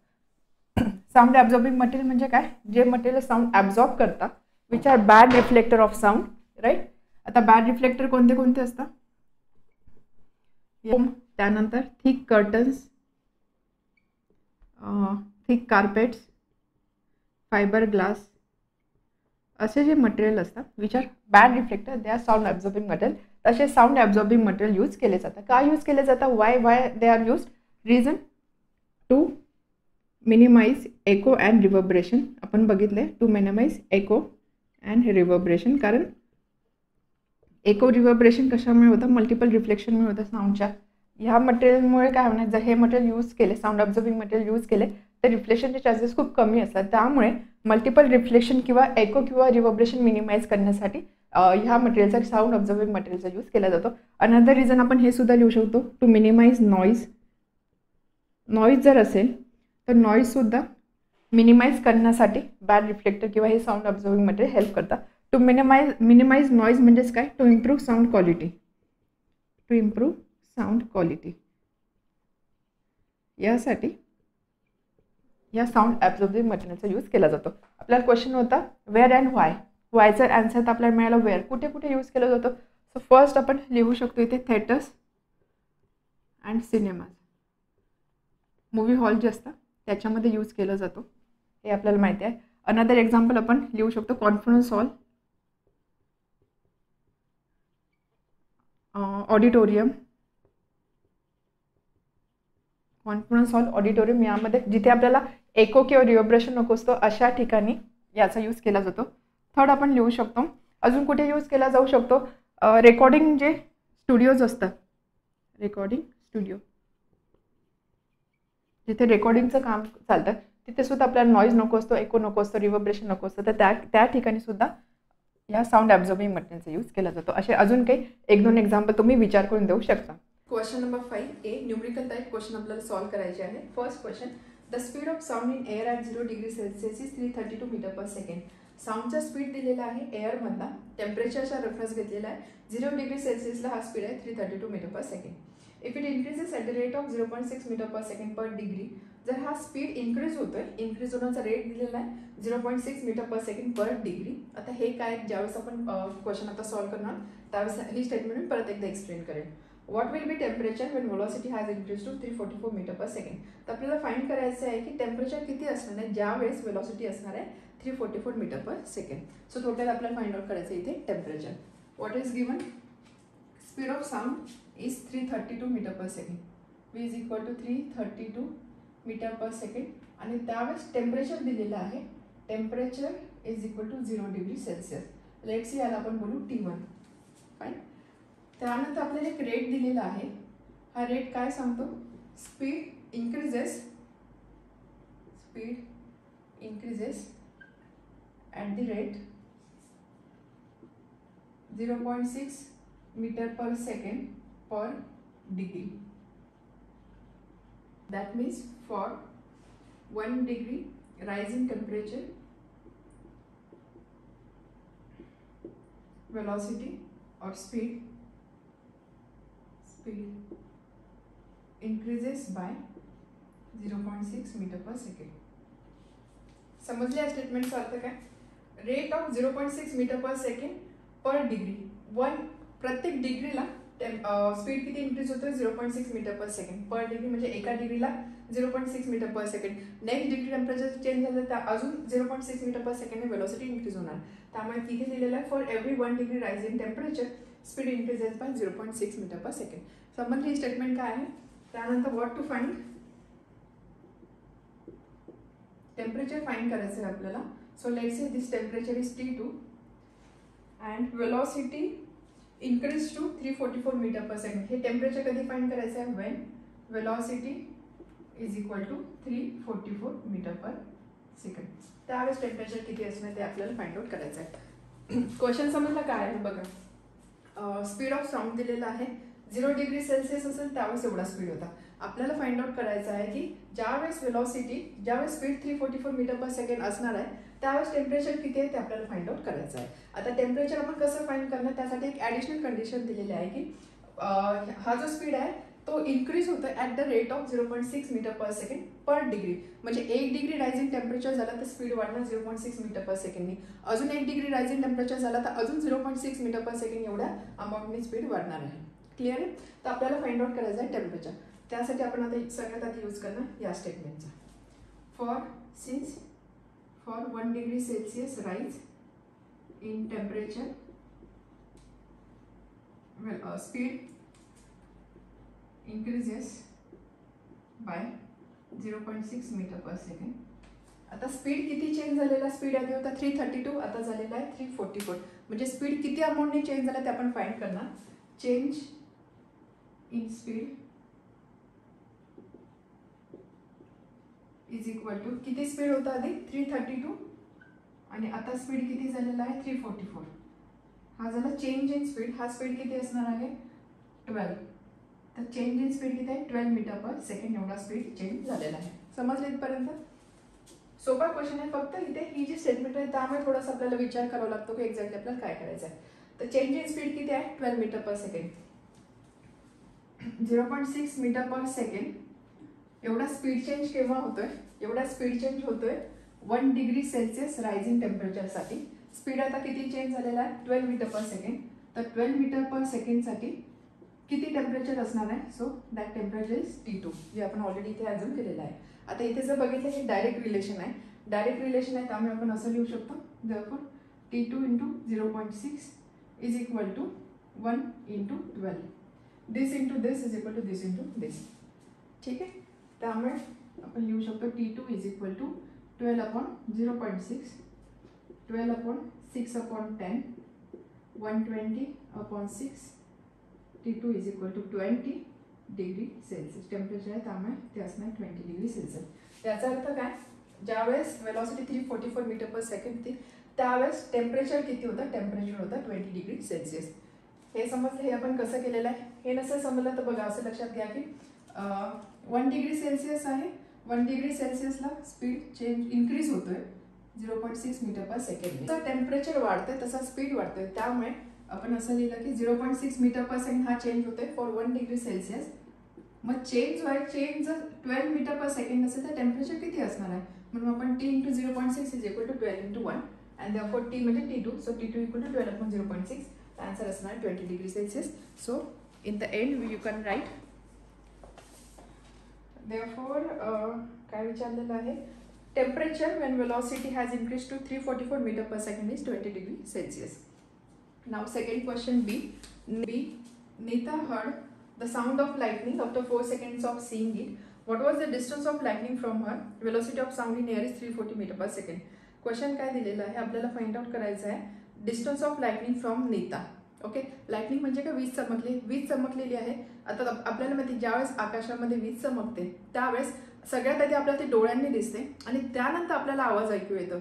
साऊंड ॲब्झॉर्बिंग मटेरियल म्हणजे काय, जे मटेरियल साऊंड ॲब्झॉर्ब करतात, which are bad reflector of sound. Right. आता बॅड रिफ्लेक्टर कोणते असतात, त्यानंतर thick curtains, thick carpets, fibre glass, असे जे मटेरियल असतात which are bad reflector, they are sound absorbing material. तसे साऊंड ॲब्झॉर्बिंग मटेरियल यूज केले जातात. काय यूज केले जातात, why they are use, reason to minimise echo and reverberation. आपण बघितले, to minimise echo and reverberation. कारण एको रिव्हर्बरेशन कशामुळे होतं, मल्टिपल रिफ्लेक्शनमुळे होतं साऊंडच्या. ह्या मटेरियलमुळे काय होणार, जर हे मटेरियल यूज केले, साऊंड ऑब्झर्विंग मटेरियल यूज केले तर रिफ्लेक्शनचे चार्जेस खूप कमी असतात. त्यामुळे मल्टिपल रिफ्लेक्शन किंवा एको किंवा रिव्हर्बरेशन मिनिमाइज करण्यासाठी ह्या मटेरियलचा, साऊंड ऑब्झर्विंग मटेरियलचा यूज केला जातो. अनदर रिझन आपण हे सुद्धा लिहू शकतो, टू मिनिमाइज नॉईज. नॉईज जर असेल तर नॉईजसुद्धा मिनिमाइज करण्यासाठी बॅड रिफ्लेक्टर किंवा हे साऊंड ऑब्झर्विंग मटेरियल हेल्प करतात. टू मिनिमाइज नॉईज म्हणजेच काय, to improve sound quality. To improve sound quality यासाठी या साऊंड ॲब्झॉर्बिंग मटेरियलचा यूज केला जातो. आपल्याला क्वेश्चन होता वेअर अँड व्हाय. व्हायचा आन्सर तर आपल्याला मिळाला वेअर. कुठे कुठे यूज केला जातो. सो फर्स्ट आपण लिहू शकतो इथे theatres and cinemas. Movie hall जे असतात त्याच्यामध्ये यूज केलं जातो हे आपल्याला माहिती आहे. अनदर एक्झाम्पल आपण लिहू शकतो conference hall, auditorium. Conference hall, auditorium यामध्ये जिथे आपल्याला एको किंवा रिव्हर्बरेशन नको असतो अशा ठिकाणी याचा यूज केला जातो. थर्ड आपण लिहू शकतो अजून कुठे यूज केला जाऊ शकतो, रेकॉर्डिंग जे स्टुडिओज असतात, रेकॉर्डिंग स्टुडिओ जिथे रेकॉर्डिंगचं काम चालतं तिथे सुद्धा आपल्याला नॉईज नको असतो, एको नको असतो, रिव्हर्बरेशन नको असतं, तर त्या ठिकाणी सुद्धा या साऊंड ॲब्झॉर्बिंग मटेरियलचा यूज केला जातो. असे अजून काही 1-2 एक्झाम्पल तुम्ही विचार करून देऊ शकता. Question number 5A numerical type question आपल्याला सॉल्व करायचे आहे. First question, the speed of sound in air at 0 degree Celsius is 332 metre per second. साऊंडचा स्पीड दिलेला आहे एअरमधला, टेम्परेचरचा रेफरन्स घेतलेला आहे. 0 डिग्री सेल्सिअसला हा स्पीड आहे 332 metre per second. If it increases at the rate of 0.6 metre per second per degree. जर हा speed increase होतोय, इन्क्रीज होण्याचा रेट दिलेला आहे 0.6 metre per second per degree. आता हे काय, ज्यावेळेस आपण क्वेश्चन आता सॉल्व करणार त्यावेळेस ही स्टेटमेंट मी परत एकदा एक्सप्लेन करेन. What will be temperature when velocity has increase to 344 metre per second. तर आपल्याला फाइंड करायचं आहे की टेम्परेचर किती असणार आहे ज्यावेळेस व्हेलॉसिटी असणार आहे 344 metre per second. So total आपल्याला फाइंड आउट करायचं इथे temperature. What is given, speed of sound is 332 metre per second. V is equal to 332 metre per second आणि त्यावेळेस टेम्परेचर दिलेलं आहे, temperature is equal to 0 degree Celsius. Let's see याला आपण बोलू T1. फाईन. त्यानंतर आपल्याला एक रेट दिलेला आहे, हा रेट काय सांगतो, speed increases at the rate 0.6 metre per second per degree. That means for 1 degree rise in temperature, velocity or speed increases by 0.6 meter per second. समजले या स्टेटमेंटचा अर्थ काय, rate of 0.6 metre per second per degree. प्रत्येक डिग्रीला speed किती increase होतं 0.6 metre per second per degree, म्हणजे एका डिग्रीला 0.6 metre per second. Next degree temperature change झालं तर अजून 0.6 मीटर पर सेकंडने वेलोसिटी इंक्रीज होणार. त्यामुळे तिथे दिलेलं आहे for every 1 degree rise in temperature speed increases by 0.6 metre per second. समजली ही स्टेटमेंट काय आहे. त्यानंतर what to find, temperature find करायचं आहे आपल्याला. So let's say this temperature is T2 and velocity increase to 344 metre per second. हे temperature कधी फाइंड करायचं आहे, when velocity is equal to 344 metre per second. त्यावेळेस टेम्परेचर किती असणार ते आपल्याला फाइंड आउट करायचं आहे. क्वेश्चन समजला काय आहे बघा. स्पीड ऑफ साऊंड दिलेला आहे, 0 डिग्री सेल्सिअस असेल त्यावेळेस एवढा स्पीड होता. आपल्याला फाइंड आउट करायचं आहे की ज्यावेळेस स्पीड 344 मीटर पर सेकंड असणार आहे त्यावेळेस टेम्परेचर किती आहे ते आपल्याला फाइंड आउट करायचं आहे. आता टेम्परेचर आपण कसं फाइंड करणार, त्यासाठी एक ॲडिशनल कंडिशन दिलेली आहे की हा जो स्पीड आहे तो इन्क्रीज होतो at the rate of 0.6 metre per second per degree. म्हणजे 1 डिग्री राईज इन टेम्परेचर झाला तर स्पीड वाढणार 0.6 मीटर पर सेकंडनी. अजून 1 डिग्री राईज इन टेम्परेचर झाला तर अजून 0.6 मीटर पर सेकंड एवढ्या अमाऊंटनी स्पीड वाढणार आहे. क्लिअर आहे. तर आपल्याला फाइंड आउट करायचं आहे टेम्परेचर. त्यासाठी आपण आता सगळ्यात आधी यूज करणार या स्टेटमेंटचा. For 1 degree Celsius rise in temperature, speed increases by 0.6 meter per second. आता स्पीड किती चेंज झालेला, स्पीड आधी होता 332 आता झालेला आहे 344. म्हणजे स्पीड किती अमाऊंटने चेंज झाला ते आपण फाइंड करणार. Change in speed is equal to किती स्पीड होता आधी 332 आणि आता स्पीड किती झालेला आहे 344. हा झाला चेंज इन स्पीड. हा स्पीड किती असणार आहे 12. तर चेंज इन स्पीड किती आहे 12 मीटर पर सेकंड एवढा स्पीड चेंज झालेला आहे. समजलं इथपर्यंत? सोपा क्वेश्चन आहे. फक्त इथे ही जी स्टेटमेंट आहे त्यामुळे थोडासा आपल्याला विचार करावा लागतो की एक्झॅक्टली आपल्याला काय करायचं आहे. तर चेंज इन स्पीड किती आहे 12 metre per second. 0.6 metre per second एवढा स्पीड चेंज केव्हा होतोय? एवढा स्पीड चेंज होतोय 1 डिग्री सेल्सिअस रायझिंग टेम्परेचरसाठी. स्पीड आता किती चेंज झालेला आहे 12 मीटर पर सेकंड. तर 12 मीटर पर सेकंडसाठी किती टेम्परेचर असणार आहे? So that temperature is T2 जे आपण ऑलरेडी इथे अजून केलेलं आहे. आता इथे जर बघितलं हे डायरेक्ट रिलेशन आहे. डायरेक्ट रिलेशन आहे त्यामुळे आपण असं लिहू शकतो therefore T2 into 0.6 is equal to 1 into 12. This into this is equal to this into this. ठीक आहे. त्यामुळे आपण लिहू शकतो T2 is equal to 12 upon 0.6, 12 upon 6 upon 10, 120 upon 6. T2 is equal to 20 degree Celsius temperature आहे त्यामुळे ते असणार 20 डिग्री सेल्सिअस. त्याचा अर्थ काय? ज्यावेळेस वेलॉसिटी 344 मीटर पर सेकंड होती त्यावेळेस टेम्परेचर किती होतं? टेम्परेचर होतं 20 डिग्री सेल्सिअस. हे समजलं? हे आपण कसं केलेलं आहे? हे नसेल समजलं तर बघा असं लक्षात घ्या की 1 डिग्री सेल्सिअस आहे. 1 डिग्री सेल्सिअसला स्पीड चेंज इन्क्रीज होतोय 0.6 मीटर पर सेकंड. जसं टेम्परेचर वाढतंय तसा स्पीड वाढतोय त्यामुळे आपण असं लिहिलं की 0.6 मीटर पर सेकंड हा चेंज होतोय फॉर 1 डिग्री सेल्सिअस. मग चेंज जर 12 मीटर पर सेकंड असेल तर टेम्परेचर किती असणार आहे? म्हणून आपण T into 0.6 is equal to 12 into 1 and therefore T म्हणजे T2. So T2 equal to 12 upon 0.6. Answer असणार 20 degree Celsius. So in the end you can write therefore काय विचारलेलं आहे? Temperature when velocity has increase to 344 metre per second is 20 degree Celsius. Now second question B. Neeta heard the sound of lightning after 4 seconds of seeing it. What was the distance of lightning from her? Velocity of sound in air is 340 meter per second. Question काय दिलेला आहे आपल्याला find out करायचं आहे distance of lightning from Neeta. Okay. Lightning म्हणजे काय? वीज चमकली. वीज चमकलेली आहे. आता आपल्याला माहिती ज्यावेळेस आकाशामध्ये वीज चमकते त्यावेळेस सगळ्यात आधी आपल्याला ती डोळ्यांनी दिसते आणि त्यानंतर आपल्याला आवाज ऐकू येतो.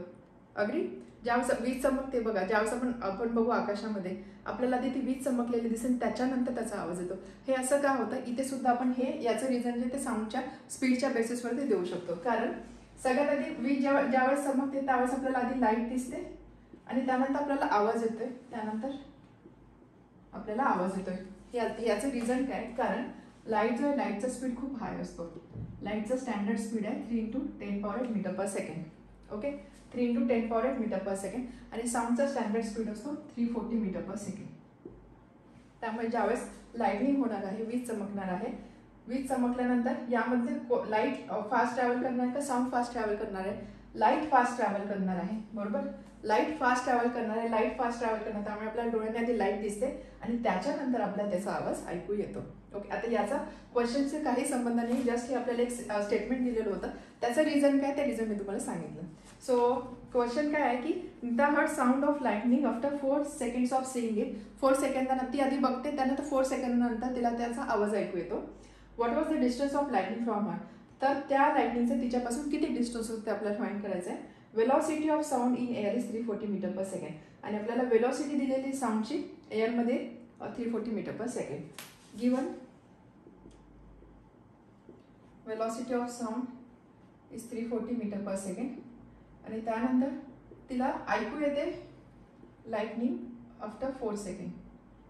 अग्री? ज्यावेळेस वीज चमकते बघा ज्यावेळेस आपण बघू आकाशामध्ये आपल्याला आधी ती वीज चमकलेली दिसेल त्याच्यानंतर त्याचा आवाज येतो. हे असं का होतं? इथे सुद्धा आपण हे याचं रिझन जे ते साऊंडच्या स्पीडच्या बेसिसवरती देऊ शकतो. कारण सगळ्यात आधी वीज ज्यावेळेस चमकते त्यावेळेस आपल्याला आधी लाईट दिसते आणि त्यानंतर आपल्याला आवाज येतोय. त्यानंतर आपल्याला आवाज येतोय. याचं रिझन काय? कारण लाईट जो आहे लाईटचा स्पीड खूप हाय असतो. लाईटचा स्टँडर्ड स्पीड आहे 3 into 10 power 8 metre per second. Okay. 3 into 10 power 8 metre per second आणि साऊंडचा स्टँडर्ड स्पीड असतो 340 मीटर पर सेकंड. त्यामुळे ज्यावेळेस लाइटनिंग होणार आहे वीज चमकणार आहे वीज चमकल्यानंतर यामध्ये लाईट फास्ट ट्रॅव्हल करणार का साऊंड फास्ट ट्रॅव्हल करणार आहे? लाईट फास्ट ट्रॅव्हल करणार आहे. बरोबर. लाईट फास्ट ट्रॅव्हल करणार आहे. लाईट फास्ट ट्रॅव्हल करणार त्यामुळे आपल्याला डोळ्यांनी आधी लाईट दिसते आणि त्याच्यानंतर आपल्याला त्याचा आवाज ऐकू येतो. ओके. आता याचा क्वेश्चनचे काही संबंध नाही. जस्ट हे आपल्याला एक स्टेटमेंट दिलेलं होतं त्याचं रिझन काय? ते रिझन मी तुम्हाला सांगितलं. सो क्वेश्चन काय आहे की Neeta heard sound of lightning after 4 seconds of seeing it. 4 सेकंदानंतर ती आधी बघते त्यानंतर 4 सेकंदानंतर तिला त्याचा आवाज ऐकू येतो. What was the distance of lightning from हर? तर त्या लाइटनिंगचं तिच्यापासून किती डिस्टन्स होतं ते आपल्याला फाइंड करायचं आहे. Velocity of sound in air is 340 metre per second आणि आपल्याला वेलॉसिटी दिलेली साऊंडची एअरमध्ये 340 metre per second. Given velocity of sound is 340 metre per second आणि त्यानंतर तिला ऐकू येते लाइटनिंग आफ्टर 4 सेकंड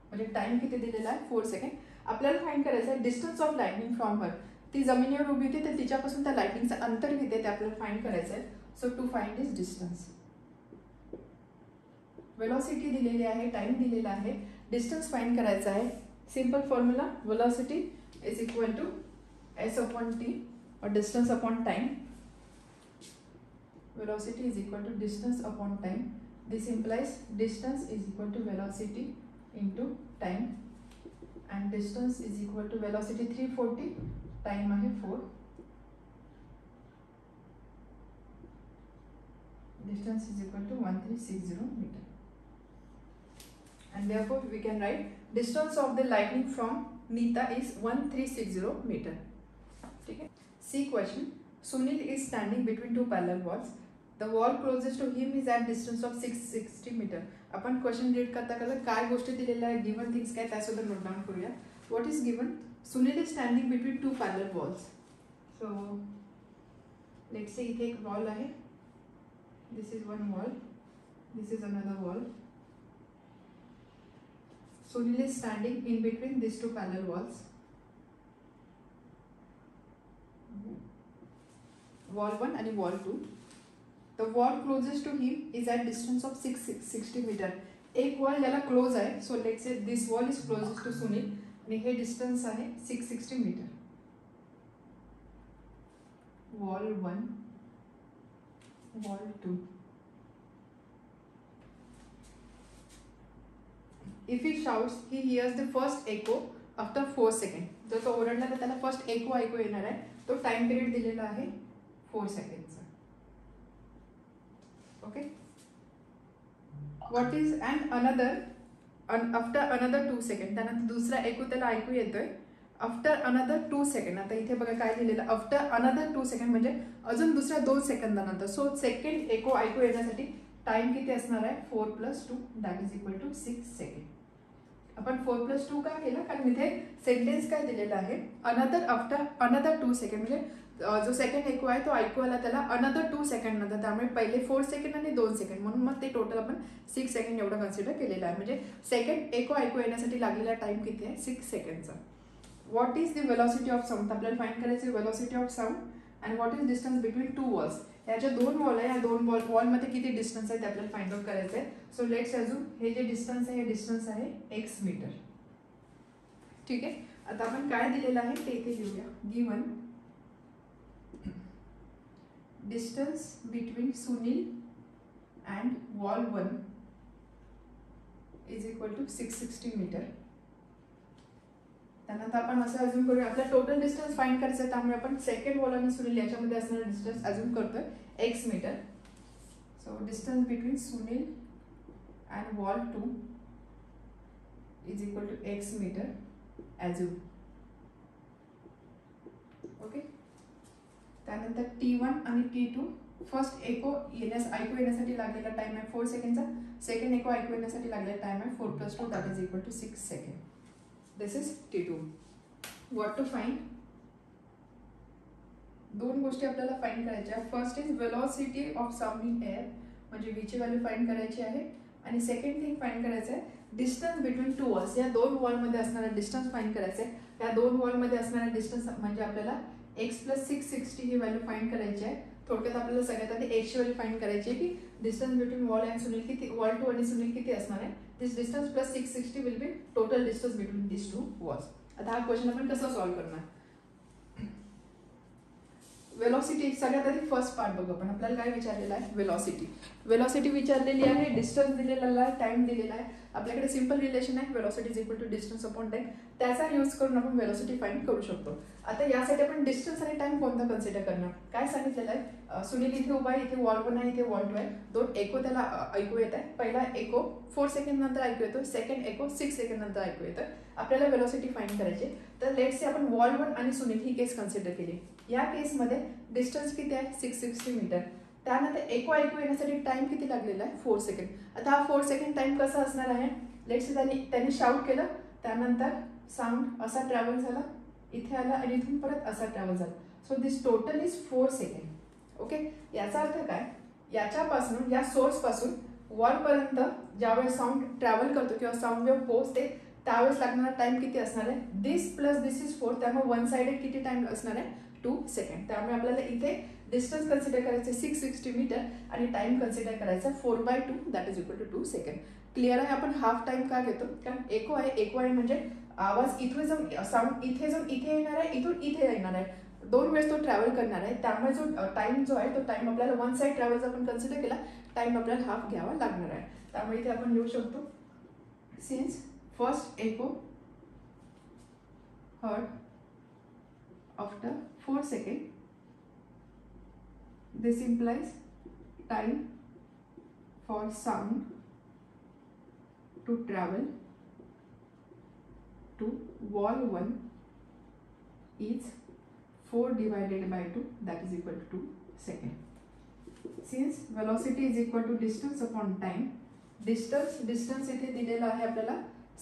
म्हणजे टाइम किती दिलेला आहे 4 सेकंड. आपल्याला फाइंड करायचं आहे distance of lightning from her. ती जमिनीवर उभी होती तर तिच्यापासून त्या लाइटनिंगचं अंतर किती आहे ते आपल्याला फाइंड करायचं आहे. So to find this distance velocity दिलेली आहे टाइम दिलेला आहे डिस्टन्स फाइंड करायचा आहे. Simple formula velocity is equal to s upon t or distance upon time. Velocity is equal to distance upon time. This implies distance is equal to velocity into time and distance is equal to velocity 340 time आहे 4. Distance is equal to 1360 meter and therefore we can write distance of the lightning from Neeta is 1360 meter. ठीक है. C question Sunil is standing between two parallel walls. The wall closest to him is at distance of 660 meter. आपण question read करता करता काय गोष्टी दिलेल्या आहे, given things काय त्यासुद्धा नोट डाऊन करूया. What is given? Sunil is standing between two parallel walls. So let's say इथे एक वॉल आहे. This is one wall, this is another wall. Sunil is standing in between these two parallel walls. Wall 1 and wall 2. The wall closest to him is at distance of 660 meter. एक wall ज्याला close आहे. So let's say this wall is closest to Sunil आणि हे distance आहे 660 metre. Wall 1, wall 2. If he shouts, he hears the first echo after 4 seconds. जर तो ओरडला तर त्याला फर्स्ट एको ऐकू येणार आहे. तो टाइम पिरियड दिलेला आहे 4 सेकंडचा. Okay. What is and another after another 2 second. त्यानंतर दुसरा एको त्याला ऐकू येतोय आफ्टर अनदर 2 सेकंड. आता इथे बघा काय लिहिलेलं, आफ्टर अनदर 2 सेकंड म्हणजे अजून दुसऱ्या 2 सेकंदानंतर. सो सेकंड एको ऐकू येण्यासाठी टाइम किती असणार आहे? 4 + 2 that is equal to 6 second. आपण 4 + 2 का केलं? कारण इथे सेंटेन्स काय दिलेला आहे, अनदर आफ्टर अनदर 2 सेकंड. म्हणजे जो सेकंड एको आहे तो ऐकू आला त्याला अनदर 2 सेकंड नंतर. त्यामुळे पहिले 4 सेकंड आणि 2 सेकंड म्हणून मग ते टोटल आपण 6 सेकंड एवढं कन्सिडर केलेलं आहे. म्हणजे सेकंड एको ऐकू येण्यासाठी लागलेला टाइम किती आहे? 6 सेकंडचा. What is the velocity of sound? आपल्याला फाइंड करायची velocity of sound. And what is distance between two walls? याच्या दोन वॉल आहे, या दोन वॉलमध्ये किती डिस्टन्स आहे ते आपल्याला फाइंड आउट करायचं आहे. सो लेट्स अजून हे जे डिस्टन्स आहे हे डिस्टन्स आहे x मीटर. ठीक आहे. आता आपण काय दिलेलं आहे ते इथे लिहूया. Given distance between Sunil and wall 1 is equal to 660 metre. त्यानंतर आपण असं अजून करूया, आपला टोटल डिस्टन्स फाइंड करायचं आहे. त्यामुळे आपण सेकंड वॉल आणि सुनील याच्यामध्ये असणारा डिस्टन्स अजून करतोय x metre. So distance between Sunil and wall 2 is equal to x metre assume. Okay. त्यानंतर T1 आणि T2 फर्स्ट एको ऐकू येण्यासाठी लागलेला टाइम आहे 4 सेकंडचा. सेकंड एको ऐकू येण्यासाठी लागलेला टाइम आहे 4 + 2 that is equal to 6 second. This is T2. What to find? दोन गोष्टी आपल्याला फाइंड करायच्या. First is velocity of sound in air, म्हणजे v ची व्हॅल्यू फाइंड करायची आहे. आणि सेकंड थिंग फाइंड करायचं आहे डिस्टन्स बिटवीन टू वॉल्स. या दोन वॉलमध्ये असणारा डिस्टन्स फाइंड करायचं आहे. या दोन वॉलमध्ये असणारा डिस्टन्स म्हणजे आपल्याला x + 660 ही व्हॅल्यू फाइंड करायची आहे. थोडक्यात आपल्याला सगळ्यात आधी x ची व्हॅल्यू फाइंड करायची आहे की distance between wall and Sunil किती, वॉल 2 आणि सुनील किती असणार आहे. This distance + 660 will be total distance between this two walls. आता हा क्वेश्चन आपण कसा सॉल्व्ह करणार? वेलॉसिटी सगळ्यात आधी फर्स्ट पार्ट बघू आपण. आपल्याला काय विचारलेलं आहे? वेलॉसिटी. वेलॉसिटी विचारलेली आहे, डिस्टन्स दिलेला आहे, टाइम दिलेला आहे. आपल्याकडे सिंपल रिलेशन आहे velocity is equal to distance upon time. त्याचा यूज करून आपण वेलॉसिटी फाइंड करू शकतो. आता यासाठी आपण डिस्टन्स आणि टाइम कोणता कन्सिडर करणार? काय सांगितलेलं आहे, सुनील इथे उभा आहे, इथे वॉल 1 आहे, इथे वॉल 2 आहे. दोन एको त्याला ऐकू येत आहे. पहिला एको 4 सेकंड नंतर ऐकू येतो, सेकंड एको 6 सेकंड नंतर ऐकू येतं. आपल्याला वेलॉसिटी फाइंड करायची. तर लेट्स से आपण वॉल 1 आणि सुनील ही केस कन्सिडर केली. या केसमध्ये डिस्टन्स किती आहे? 660 मीटर. त्यानंतर एको ऐकू येण्यासाठी टाइम किती लागलेला आहे? 4 सेकंड. आता हा 4 सेकंड टाइम कसा असणार आहे? लेट्स त्यांनी शाउट केलं, त्यानंतर साऊंड असा ट्रॅव्हल झाला, इथे आला आणि इथून परत असा ट्रॅव्हल झाला. So this total is 4 second. Okay. याचा अर्थ काय? याच्यापासून या सोर्स पासून वॉलपर्यंत ज्यावेळेस साऊंड ट्रॅव्हल करतो किंवा साऊंड वेव्ह पोहोचते त्यावेळेस लागणारा टाइम किती असणार आहे? दिस + दिस इज 4. त्यामुळे वन साइडेड किती टाइम असणार आहे? 2 सेकंड. त्यामुळे आपल्याला इथे डिस्टन्स कन्सिडर करायचे 660 मीटर आणि टाइम कन्सिडर करायचा 4/2 that is equal to 2 second. Clear आहे? आपण हाफ टाइम का घेतो? कारण एको आहे. एको आहे म्हणजे आवाज इथून जाऊन साऊंड इथे जाऊन इथे येणार आहे, इथून इथे येणार आहे. 2 वेळेस तो ट्रॅव्हल करणार आहे. त्यामुळे जो टाइम जो आहे तो टाइम आपल्याला वन साइड ट्रॅव्हल जर आपण कन्सिडर केला टाइम आपल्याला हाफ घ्यावा लागणार आहे. त्यामुळे इथे आपण लिहू शकतो since first echo heard after 4 second, this implies time for sound to travel to wall 1 is 4 divided by 2, that is equal to 2 second. Since velocity is equal to distance upon time, distance इथे दिलेला आहे आपल्याला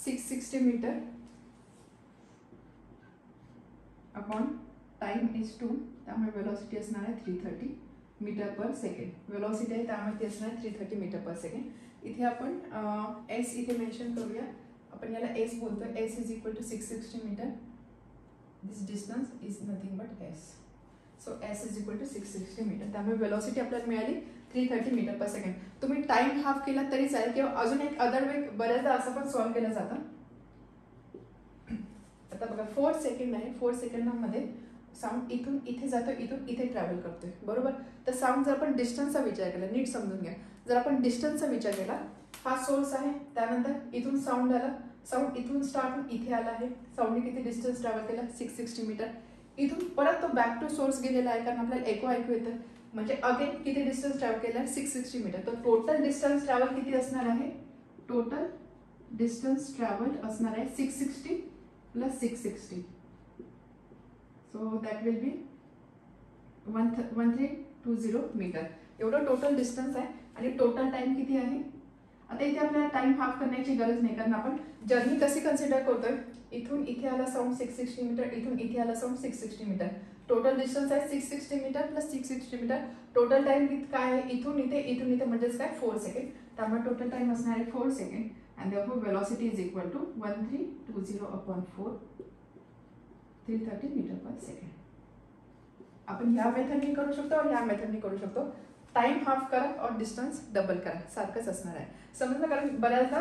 660 metre upon time is 2, त्यामुळे velocity असणार आहे 330 metre per second. Velocity आहे त्यामुळे ती असणार 330 मीटर पर सेकंड. इथे आपण एस इथे मेन्शन करूया. आपण याला एस बोलतोय. S is equal to 660 metre. This distance is nothing but S. So S is equal to 660 metre. त्यामुळे वेलोसिटी आपल्याला मिळाली 330 मीटर पर सेकंड. तुम्ही टाइम हाफ केला तरी चालेल किंवा अजून एक अदर वे बऱ्याचदा असं पण सॉल्व्ह केलं जातं. आता बघा 4 सेकंड आहे. 4 सेकंदामध्ये साऊंड इथून इथे जातो, इथून इथे ट्रॅव्हल करतोय बरोबर. तर साऊंड जर आपण डिस्टन्सचा विचार केला, नीट समजून घ्या. जर आपण डिस्टन्सचा विचार केला, हा सोर्स आहे, त्यानंतर इथून साऊंड आला, साऊंड इथून स्टार्ट होऊन इथे आला आहे. साऊंडने किती डिस्टन्स ट्रॅव्हल केला 660 मीटर. इथून परत तो बॅक टू सोर्स गेलेला आहे कारण आपल्याला एको ऐकू येतं. म्हणजे अगेन किती डिस्टन्स ट्रॅव्हल केला आहे 660 मीटर. तर टोटल डिस्टन्स ट्रॅव्हल किती असणार आहे? टोटल डिस्टन्स ट्रॅव्हल असणार आहे 660 plus 660. So that will be 1320 metre. एवढं टोटल डिस्टन्स आहे. आणि टोटल टाइम किती आहे? आता इथे आपल्याला टाइम हाफ करण्याची गरज नाही कारण आपण जर्नी कशी कन्सिडर करतोय. इथून इथे आला साऊंड 660 मीटर, इथून इथे आला साऊंड 660 मीटर. टोटल डिस्टन्स आहे 660 metre plus 660 metre. Total time काय आहे? इथून इथे म्हणजेच काय 4 सेकंड. त्यामुळे टोटल टाइम असणार आहे 4 second. And therefore velocity is equal to 1320 upon 4, 330 metre per second. आपण ह्या मेथडने करू शकतो और ह्या मेथडने करू शकतो. टाइम हाफ करा और डिस्टन्स डबल करा, सारखंच असणार आहे. समजलं. कारण बऱ्याचदा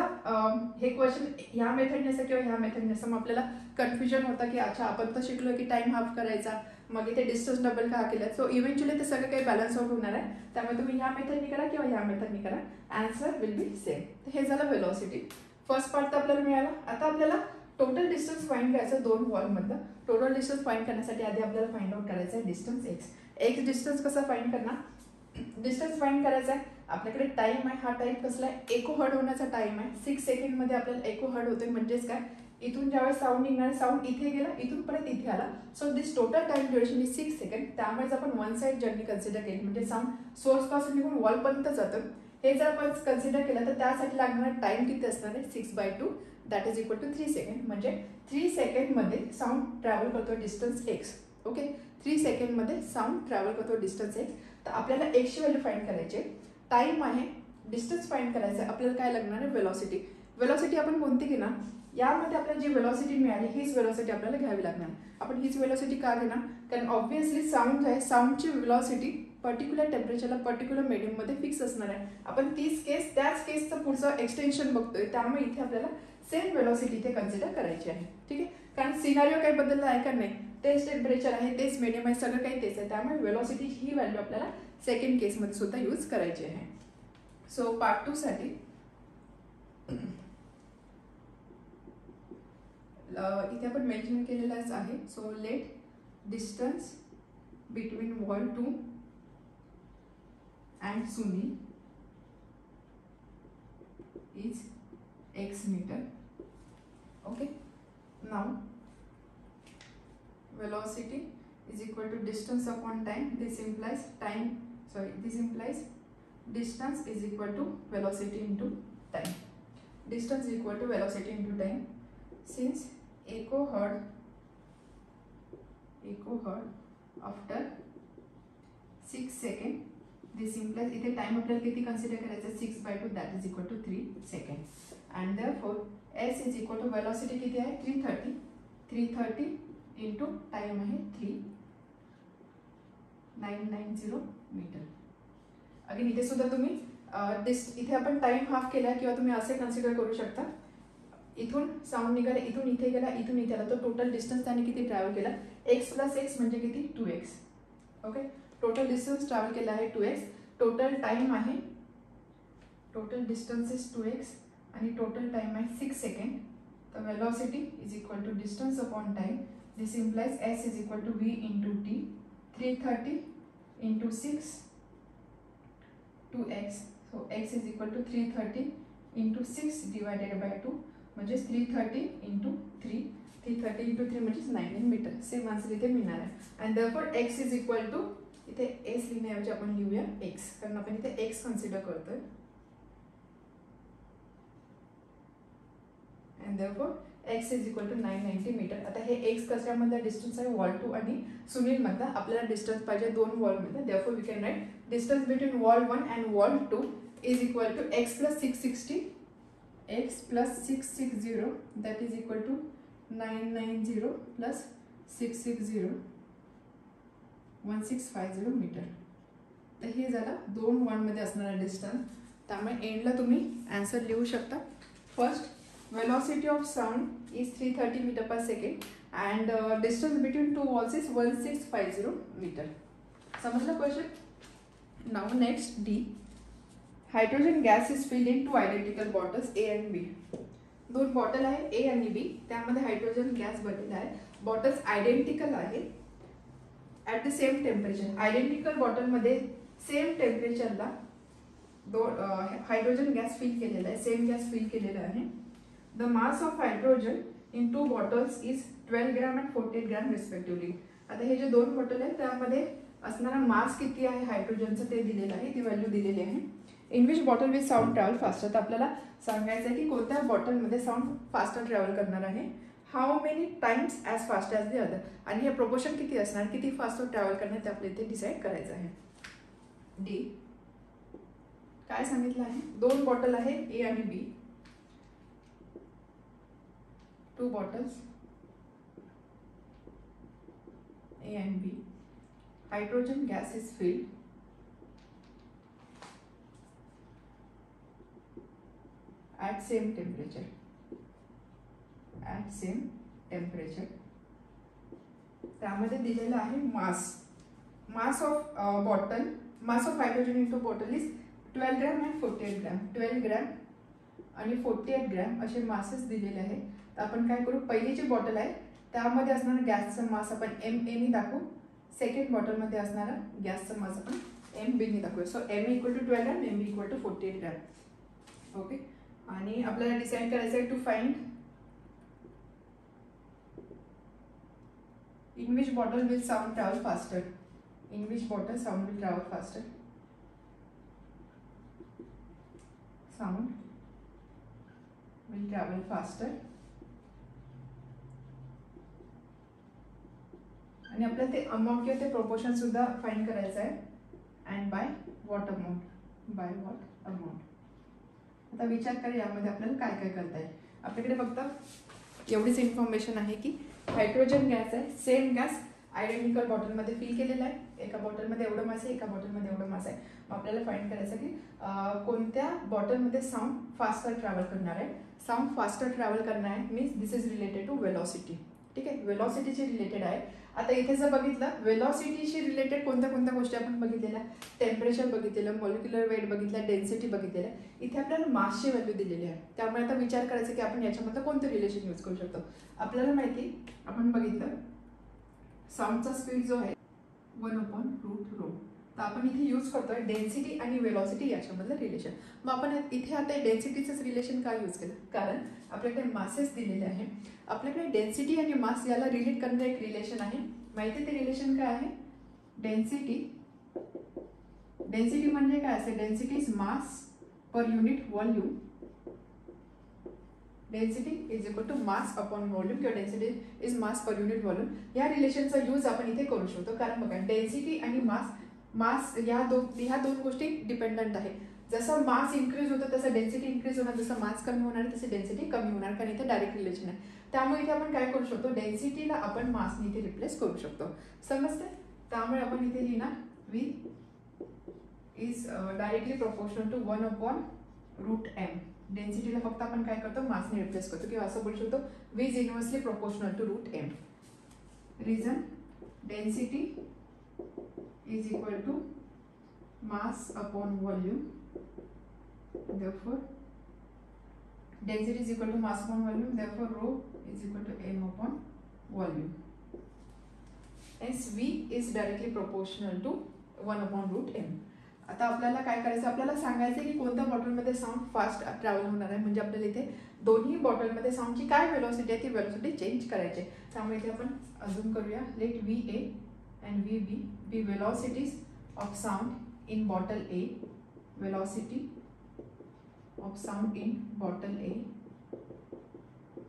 हे क्वेश्चन ह्या मेथडने असं किंवा ह्या मेथडने असं मग आपल्याला कन्फ्युजन होतं की अच्छा आपण तर शिकलो की टाइम हाफ करायचा, मग इथे डिस्टन्स डबल का केलं. सो इव्हेंच्युअली ते सगळं काही बॅलन्स आउट होणार आहे. त्यामुळे तुम्ही ह्या मेथडने करा किंवा ह्या मेथडने करा, आन्सर विल बी सेम. तर हे झालं वेलोसिटी. फर्स्ट पार्ट तर आपल्याला मिळाला. आता आपल्याला टोटल डिस्टन्स फाइंड करायचं दोन वॉलमधलं. टोटल डिस्टन्स फाइंड करण्यासाठी आधी आपल्याला फाइंड आउट करायचं आहे डिस्टन्स एक्स. एक्स डिस्टन्स कसा फाइंड करणार? डिस्टन्स फाइंड करायचा आहे. आपल्याकडे टाइम आहे. हा टाइम कसला आहे? एको हर्ड होण्याचा टाइम आहे. 6 सेकंडमध्ये आपल्याला एको हर्ड होतोय. म्हणजेच काय? इथून ज्यावेळेस साऊंड निघणार, साऊंड इथे गेला, इथून परत इथे आला. So this total time duration is 6 second. त्यामुळेच आपण वन साइड जर्नी कन्सिडर केली. म्हणजे साऊंड सोर्स पासून निघून वॉलपर्यंत जातं. हे जर आपण कन्सिडर केलं तर त्यासाठी लागणारा टाइम किती असणार आहे? 6/2 that is equal to 3 second. म्हणजे 3 सेकंडमध्ये साऊंड ट्रॅव्हल करतो डिस्टन्स एक्स. ओके, 3 सेकंडमध्ये साऊंड ट्रॅव्हल करतो डिस्टन्स एक्स. तर आपल्याला एक्सची व्हॅल्यू फाइंड करायची. टाइम आहे, डिस्टन्स फाइंड करायचं आहे. आपल्याला काय लागणार आहे? वेलोसिटी. वेलोसिटी आपण कोणती घेणार? यामध्ये आपल्याला जी वेलोसिटी मिळाली हीच वेलोसिटी आपल्याला घ्यावी लागणार. आपण हीच वेलोसिटी का घेणार? कारण ऑब्व्हियसली साऊंड आहे, साऊंडची वेलोसिटी पर्टिक्युलर टेम्परेचरला पर्टिक्युलर मीडियममध्ये फिक्स असणार आहे. आपण तीच केस, त्याच केसचं पुढचं एक्सटेन्शन बघतोय. त्यामुळे इथे आपल्याला सेम वेलोसिटी इथे कन्सिडर करायची आहे. ठीक आहे. कारण सिनारिओ काही बदलला आहे का? नाही. तेच टेम्परेचर आहे, तेच मीडियम आहे, सगळं काही तेच आहे. त्यामुळे वेलोसिटी ही व्हॅल्यू आपल्याला सेकंड केसमध्ये सुद्धा यूज करायची आहे. सो पार्ट 2 साठी इथे आपण मेन्शन केलेलाच आहे. So let distance between wall 2 and सुनी is x meter. Okay, now velocity is equal to distance upon time. This implies distance is equal to velocity into time. Distance is equal to velocity into time. Since echo heard after 6 seconds, this implies इथे time आपल्याला किती consider करायचं? 6/2 that is equal to 3 second. And therefore S is equal to velocity किती आहे? 330 into time आहे 3990 metre. Again इथे सुद्धा तुम्ही इथे आपण टाइम हाफ केला किंवा तुम्ही असे कन्सिडर करू शकता. इथून साऊंड निघाला, इथून इथे गेला, इथून इथे आला. तो टोटल डिस्टन्स त्याने किती ट्रॅव्हल केला? एक्स प्लस एक्स म्हणजे किती? 2x. Okay, total distance travel केला आहे 2x. टोटल टाइम आहे, टोटल डिस्टन्स इज 2x आणि टोटल टाइम आहे 6 सेकंड. तर velocity is equal to distance upon time. This implies s is equal to v into t. 330 into 6 2x. So x is equal to 330 into 6 divided by 2 म्हणजे 330 into 3. 330 into 3 म्हणजे 9 metre. Same answer इथे मिळणार आहे. And therefore x is equal to, इथे s लिहिण्याऐवजी आपण लिहूया x, कारण आपण इथे x कन्सिडर करतोय. And therefore x is equal to 990 metre. आता हे x कशामधला डिस्टन्स आहे, वॉल 2 आणि सुनील मधला. आपल्याला डिस्टन्स पाहिजे 2 वॉल मध्ये. Therefore we can write distance between wall 1 and wall 2 is equal to x plus 660, x plus 660 that is equal to 990 plus 660 1650 metre. तर हे झालं 2 वॉलमध्ये असणारा डिस्टन्स. त्यामुळे एंडला तुम्ही आन्सर लिहू शकता. First, velocity of sound is 330 meter per second and distance between two walls is 1650 meter. समजलं question? Now next D. Hydrogen gas is filled in two identical bottles A and B. दोन bottle आहे A आणि B, त्यामध्ये hydrogen gas भरलेला आहे. Bottles identical आहे at the same temperature. Identical बॉटलमध्ये same टेम्परेचरला हायड्रोजन गॅस फिल केलेला आहे, सेम गॅस फिल केलेला आहे. The mass of hydrogen in two bottles is 12 gram and 48 gram respectively. आता हे जे दोन बॉटल आहेत त्यामध्ये असणारा मास किती आहे हायड्रोजनचं ते दिलेलं आहे, ती व्हॅल्यू दिलेली आहे. In which bottle with sound travel faster. तर आपल्याला सांगायचं आहे की कोणत्या बॉटलमध्ये साऊंड फास्टर ट्रॅव्हल करणार आहे. How many times as fast as the other. आणि हे प्रोपोर्शन किती असणार, किती फास्ट ट्रॅव्हल करणार ते आपल्याला इथे डिसाईड करायचं आहे. डी काय सांगितलं आहे, दोन बॉटल आहे ए आणि बी. Two bottles A and B. Hydrogen gas is filled at same temperature. At same temperature. त्यामध्ये दिलेलं आहे mass. Mass of bottle, mass of hydrogen into bottle is 12 gram and 48 gram. 12 gram आणि 48 ग्रॅम असे masses दिलेले आहे. तर आपण काय करू, पहिली जी बॉटल आहे त्यामध्ये असणारा गॅसचा मास आपण MA नी दाखवू. सेकंड बॉटलमध्ये असणारा गॅसचा मास आपण MB नी दाखवूया. So M equal to 12 gram, MB equal to 48 gram. Okay. आणि आपल्याला डिसाईड करायचं आहे to find in which bottle will sound travel faster. In which bottle sound will travel faster. Sound will travel faster. आणि आपल्याला ते amount किंवा ते proportion सुद्धा फाइंड करायचं आहे. And by what amount, by what amount. आता विचार करा यामध्ये आपल्याला काय काय करता येईल. आपल्याकडे फक्त एवढीच इन्फॉर्मेशन आहे की हायड्रोजन गॅस आहे, सेम गॅस आयडेंटिकल बॉटलमध्ये फिल केलेला आहे. एका बॉटलमध्ये एवढं मास आहे, एका बॉटलमध्ये एवढं मास आहे. मग आपल्याला फाइंड करायचं की कोणत्या बॉटलमध्ये साऊंड फास्टर ट्रॅव्हल करणार आहे. साऊंड फास्टर ट्रॅव्हल करणार आहे means this is related to velocity. ठीक आहे, वेलॉसिटीची रिलेटेड आहे. आता इथे जर बघितलं वेलॉसिटीशी रिलेटेड कोणत्या कोणत्या गोष्टी आपण बघितलेल्या, टेम्परेचर बघितलेलं, मॉलिक्युलर वेट बघितलं, डेन्सिटी बघितलेलं. इथे आपल्याला मासची व्हॅल्यू दिलेली आहे. त्यामुळे आता विचार करायचं की आपण याच्यामधलं कोणतं रिलेशन यूज करू शकतो. आपल्याला माहिती आपण बघितलं साऊंडचा स्पीड जो आहे 1/√ρ. तर आपण इथे यूज करतोय डेन्सिटी आणि वेलॉसिटी याच्यामधलं रिलेशन. मग आपण इथे आता डेन्सिटीचंच रिलेशन काय यूज केलं, कारण आपल्याकडे मासेस दिलेले आहे. आपल्याकडे डेन्सिटी आणि मास याला रिलेट करणारं एक रिलेशन आहे. माहिती ते रिलेशन काय आहे, डेन्सिटी. डेन्सिटी म्हणजे काय असेल, density is mass per unit volume. Density is equal to mass upon volume किंवा density is mass per unit volume. या रिलेशनचा यूज आपण इथे करू शकतो. कारण बघा डेन्सिटी आणि मास ह्या दोन गोष्टी डिपेंडंट आहे. जसं मास इन्क्रीज होतं तसं डेन्सिटी इन्क्रीज होणार, जसं मास कमी होणार तसे डेन्सिटी कमी होणार, कारण इथे डायरेक्ट रिलेशन आहे. त्यामुळे इथे आपण काय करू शकतो, डेन्सिटीला आपण मासने इथे रिप्लेस करू शकतो. समजते. त्यामुळे आपण इथे लिहिणार V is directly proportional to 1/√m. डेन्सिटीला फक्त आपण काय करतो, मासने रिप्लेस करतो, किंवा असं बोलू शकतो V is inversely proportional to √m. Reason density is equal to mass upon volume. Therefore density is equal to mass upon volume. Therefore rho is equal to m upon volume. Hence V is directly proportional to 1/√m. आता आपल्याला काय करायचं, आपल्याला सांगायचं की कोणत्या बॉटलमध्ये sound fast travel होणार आहे. म्हणजे आपल्याला इथे दोन्ही बॉटलमध्ये साऊंडची काय वेलोसिटी आहे ती वेलोसिटी चेंज करायची. त्यामुळे इथे आपण अजून करूया. Let VA and VB be velocities of sound in bottle A, velocity of sound in bottle A,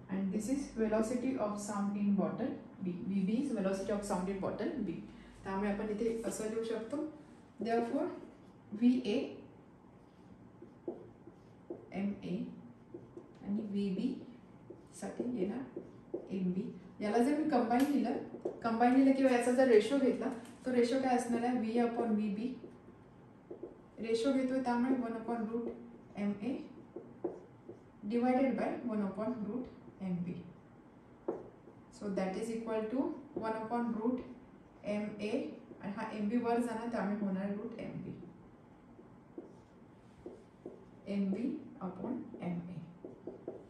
and this is velocity of sound in bottle B. VB is velocity of sound in bottle B. त्यामुळे आपण इथे असं लिहू शकतो, therefore VA MA आणि VB साठी येणार MB. याला जर मी कंबाईन लिहिलं किंवा याचा जर रेशो घेतला, तो रेशो काय असणार आहे, VA/VB. रेशो घेतोय त्यामुळे 1/√MA divided by 1/√MB. So that is equal to 1/√MA आणि हा MB वर जाणार त्यामुळे होणार √MB. MB/MA.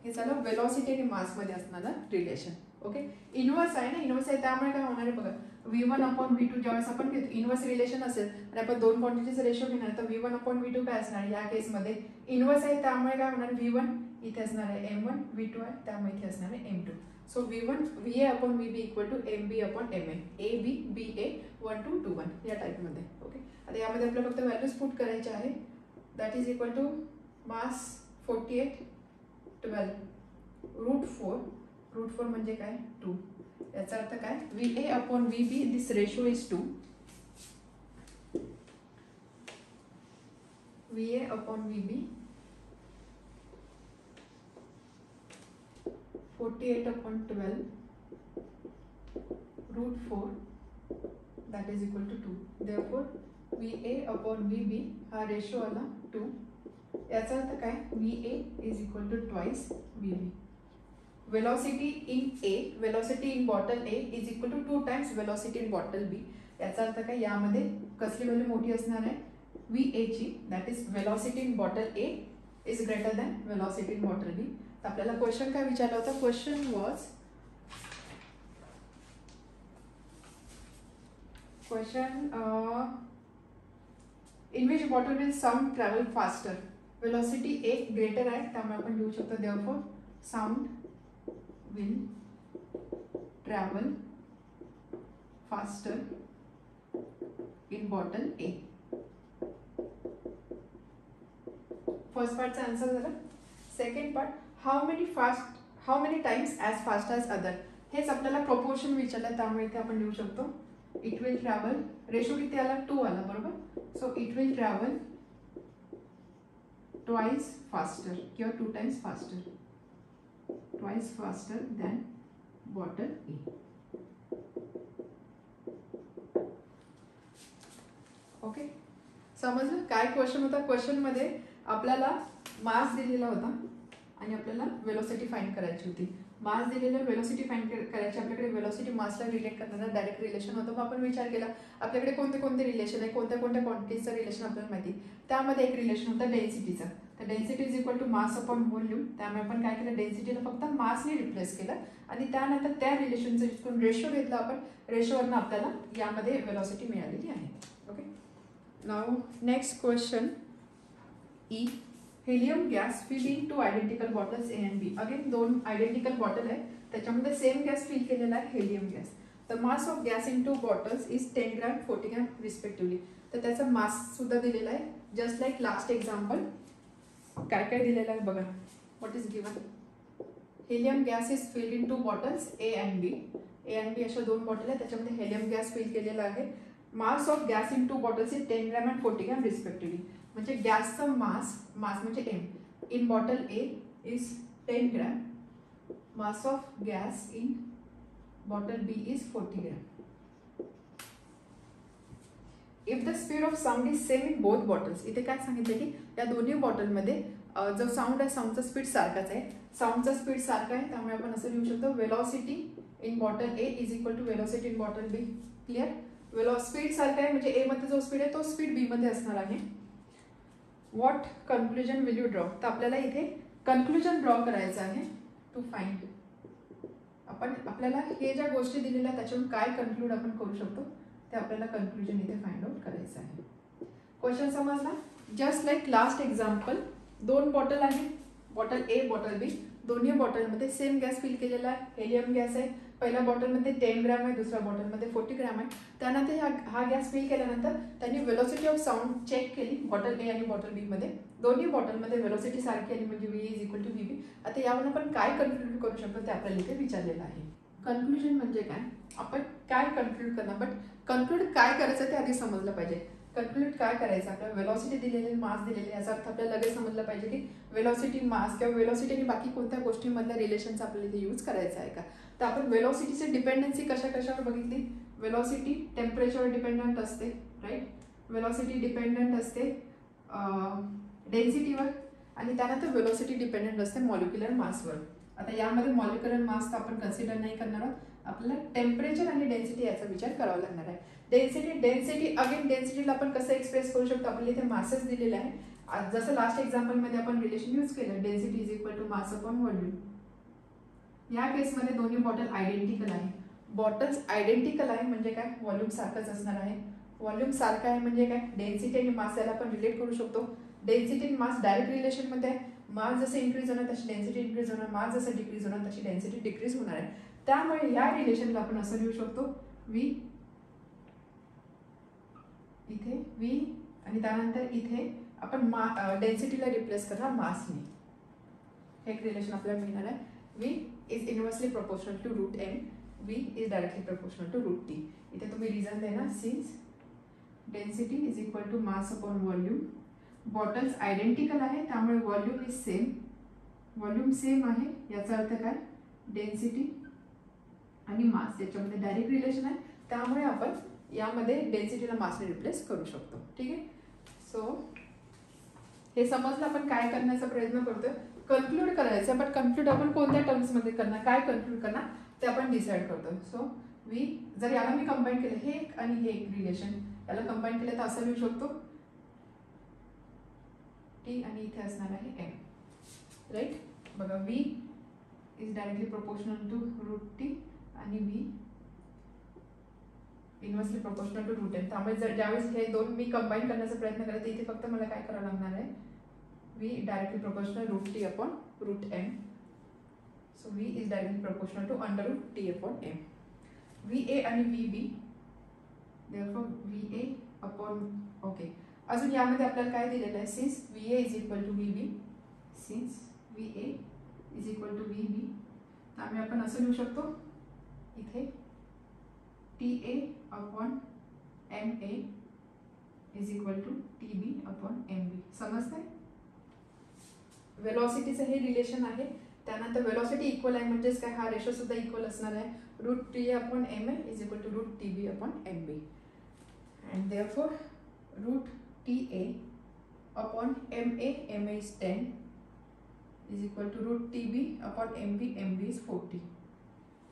हे झालं वेलॉसिटी आणि मास मध्ये असणारा रिलेशन. ओके, इनवर्स आहे ना, इनवर्स आहे त्यामुळे काय होणार आहे बघा, V1/V2 ज्यावेळेस आपण घेतो इनवर्स रिलेशन असेल आणि आपण दोन क्वांटिटीचा रेशो घेणार तर V1/V2 काय असणार, या केसमध्ये इनवर्स आहे त्यामुळे काय होणार, V1 इथे असणार आहे M1, V2 आहे त्यामुळे इथे असणार आहे M2. सो VA/VB equal to MB/MA. AB BA 1 to 2 1 या टाईपमध्ये. ओके, आता यामध्ये आपल्याला फक्त व्हॅल्यूज पुट करायचे आहे. That is equal to mass 48 12 √4. √4 म्हणजे काय 2. याचा अर्थ काय, VA/VB this ratio is 2. VA/VB 48/12 √4 that is equal to 2. Therefore VA/VB हा रेशो आला 2. याचा अर्थ काय, VA is equal to twice VB. Velocity in A, velocity in bottle A is equal to 2 times velocity in bottle B. याचा अर्थ काय, यामध्ये कसली व्हॅल्यू मोठी असणार आहे, VA ची. That is velocity in bottle A is greater than velocity in bottle B. तर आपल्याला क्वेश्चन काय विचारला होता, question was in which bottle will sound travel faster. Velocity A greater आहे त्यामुळे आपण लिहू शकतो therefore sound will travel faster in bottle A. First पार्टचा आन्सर झाला. Second part, how many times as fast as other. हेच आपल्याला proportion विचारलं त्यामुळे इथे आपण लिहू शकतो इट विल ट्रॅव्हल, रेशो किती आला 2 आला बरोबर. So it will travel twice faster किंवा 2 times faster, twice faster than bottle A. Okay, समजलं काय क्वेश्चन होता. क्वेश्चन मध्ये आपल्याला मास दिलेला होता आणि आपल्याला वेलोसिटी फाइंड करायची होती. मास दिलेलं वेलोसिटी फाइंड करायची, आपल्याकडे वेलोसिटी मासला रिलेट करणारा डायरेक्ट रिलेशन होतं. मग आपण विचार केला आपल्याकडे कोणते कोणते रिलेशन आहे, कोणत्या कोणत्या क्वांटिटीचं रिलेशन आपल्याला माहिती. त्यामध्ये एक रिलेशन होतं डेन्सिटीचं. तर density is equal to mass upon volume. त्यामुळे आपण काय केलं, डेन्सिटीला फक्त मासने रिप्लेस केलं आणि त्यानंतर त्या रिलेशनचं जिथून रेशो घेतला आपण, रेशोवरनं आपल्याला यामध्ये वेलोसिटी मिळालेली आहे. Okay, now next question E. Helium gas filled in two identical bottles A and B. Again दोन आयडेंटिकल बॉटल आहे त्याच्यामध्ये सेम गॅस फिल केलेला आहे helium gas. The mass of gas in 2 bottles is 10 gram 40 gram respectively. तर त्याचा मास सुद्धा दिलेला आहे जस्ट लाईक लास्ट एक्झाम्पल. काय काय दिलेलं आहे बघा. What is given, helium gas is filled in 2 bottles A and B. A and B अशा 2 बॉटल आहे त्याच्यामध्ये हेलियम गॅस फिल केलेला आहे. Mass of gas in 2 bottles is 10 gram and 40 gram respectively. म्हणजे गॅसचं मास म्हणजे M in bottle A is 10 gram. Mass of gas in bottle B is 40 gram. If the speed of sound is same in both bottles. इथे काय सांगितलं की या दोन्ही बॉटलमध्ये जो साऊंड आहे साऊंडचा स्पीड सारखाच आहे. साऊंडचा स्पीड सारखा आहे त्यामुळे आपण असं लिहू शकतो velocity in bottle A is equal to velocity in bottle B. Clear, speed सारखा आहे म्हणजे A मध्ये जो स्पीड आहे तो स्पीड B मध्ये असणार आहे. What conclusion will you draw. तर आपल्याला इथे कन्क्लुजन ड्रॉ करायचं आहे टू फाइंड. आपल्याला हे ज्या गोष्टी दिलेल्या त्याच्यातून काय कन्क्लूड आपण करू शकतो ते आपल्याला कन्क्लुजन इथे फाइंड आउट करायचं आहे. क्वेश्चन समजला? Just like last example, 2 bottle आहे, बॉटल ए बॉटल बी, दोन्ही बॉटलमध्ये सेम गॅस फिल केलेला आहे, हेलियम गॅस आहे. पहिल्या बॉटलमध्ये 10 ग्रॅम आहे, दुसऱ्या बॉटलमध्ये 40 ग्रॅम आहे. त्यानंतर हा गॅस फिल केल्यानंतर त्यांनी वेलोसिटी ऑफ साऊंड चेक केली बॉटल ए आणि बॉटल बी मध्ये. दोन्ही बॉटलमध्ये वेलोसिटी सारखी आली म्हणजे V is equal to V B. आता यावरून आपण काय कन्क्लूड करू शकतो ते आपल्याला इथे विचारलेलं आहे. कन्क्लुजन म्हणजे काय, आपण काय कन्क्लूड करणार, बट कन्क्लूड काय करायचं ते आधी समजलं पाहिजे. कन्क्लूड काय करायचं, आपल्याला वेलॉसिटी दिलेली, मास दिलेले, याचा अर्थ आपल्याला लगेच समजलं पाहिजे की वेलॉसिटी, मास किंवा वेलॉसिटी आणि बाकी कोणत्या गोष्टींमधल्या रिलेशनचा आपल्याला इथे यूज करायचा आहे का. तर आपण वेलॉसिटीची डिपेंडन्सी कशावर बघितली. वेलॉसिटी टेम्परेचरवर डिपेंडंट असते, राईट. वेलॉसिटी डिपेंडंट असते डेन्सिटीवर, आणि त्यानंतर वेलॉसिटी डिपेंडंट असते मॉलिक्युलर मासवर. आता यामध्ये मॉलिक्युलर मास तर आपण कन्सिडर नाही करणार आहोत, आपल्याला टेम्परेचर आणि डेन्सिटी याचा विचार करावा लागणार आहे. डेन्सिटी अगेन डेन्सिटीला आपण कसं एक्सप्रेस करू शकतो, आपल्याला इथे मासेस दिलेले आहे. जसं लास्ट एक्झाम्पलमध्ये आपण रिलेशन यूज केलं, density is equal to mass upon volume. या केसमध्ये दोन्ही बॉटल आयडेंटिकल आहे. बॉटल्स आयडेंटिकल आहे म्हणजे काय, व्हॉल्यूम सारखंच असणार आहे. व्हॉल्यूम सारखं आहे म्हणजे काय, डेन्सिटी आणि मास याला आपण रिलेट करू शकतो. डेन्सिटी आणि मास डायरेक्ट रिलेशनमध्ये आहे. मास जसं इन्क्रीज होणार तशी डेन्सिटी इन्क्रीज होणार, मास जसं डिक्रीज होणार तशी डेन्सिटी डिक्रीज होणार आहे. त्यामुळे ह्या रिलेशनला आपण असं लिहू शकतो, व्ही इथे व्ही आणि त्यानंतर इथे आपण डेन्सिटीला रिप्लेस करणार मासने. हे एक रिलेशन आपल्याला मिळणार आहे. V is inversely proportional to root M, V is directly proportional to root T. इथे तुम्ही रिझन देणार, since density is equal to mass upon volume. Bottles identical आहे त्यामुळे volume is same, volume same आहे याचा अर्थ काय, डेन्सिटी आणि मास याच्यामध्ये डायरेक्ट रिलेशन आहे, त्यामुळे आपण यामध्ये डेन्सिटीला मासने रिप्लेस करू शकतो. ठीक आहे. सो हे समजलं आपण काय करण्याचा प्रयत्न करतोय. कन्क्लूड करायचं, बट कन्क्लूड आपण कोणत्या टर्म्समध्ये करणार, काय कन्क्लूड करणार ते आपण डिसाईड करतो. सो व्ही, जर याला मी कंबाईन केलं, हे एक आणि हे एक रिलेशन, याला कंबाईन केलं तर असं लिहू शकतो, टी आणि इथे असणार आहे एम, राईट. बघा, V is directly proportional to root T आणि V inversely proportional to root M. त्यामुळे जर ज्यावेळेस हे दोन मी कंबाईन करण्याचा प्रयत्न करते, इथे फक्त मला काय करावं लागणार आहे, V directly proportional root T upon root M. So V is directly proportional to under root T upon M. V A आणि V B, therefore V A upon, okay. अजून यामध्ये आपल्याला काय दिलेलं आहे, since V A is equal to V B, since V A is equal to V B, त्यामुळे आपण असं लिहू शकतो, इथे T A upon M A is equal to T B upon M बी. समजतंय? वेलॉसिटीचं हे रिलेशन आहे. त्यानंतर वेलॉसिटी इक्वल आहे म्हणजेच काय, हा रेशो सुद्धा इक्वल असणार आहे, root T A upon M A is equal to root T B upon M B. And therefore root T A upon M A is 10 is equal to root TB upon MB is 40,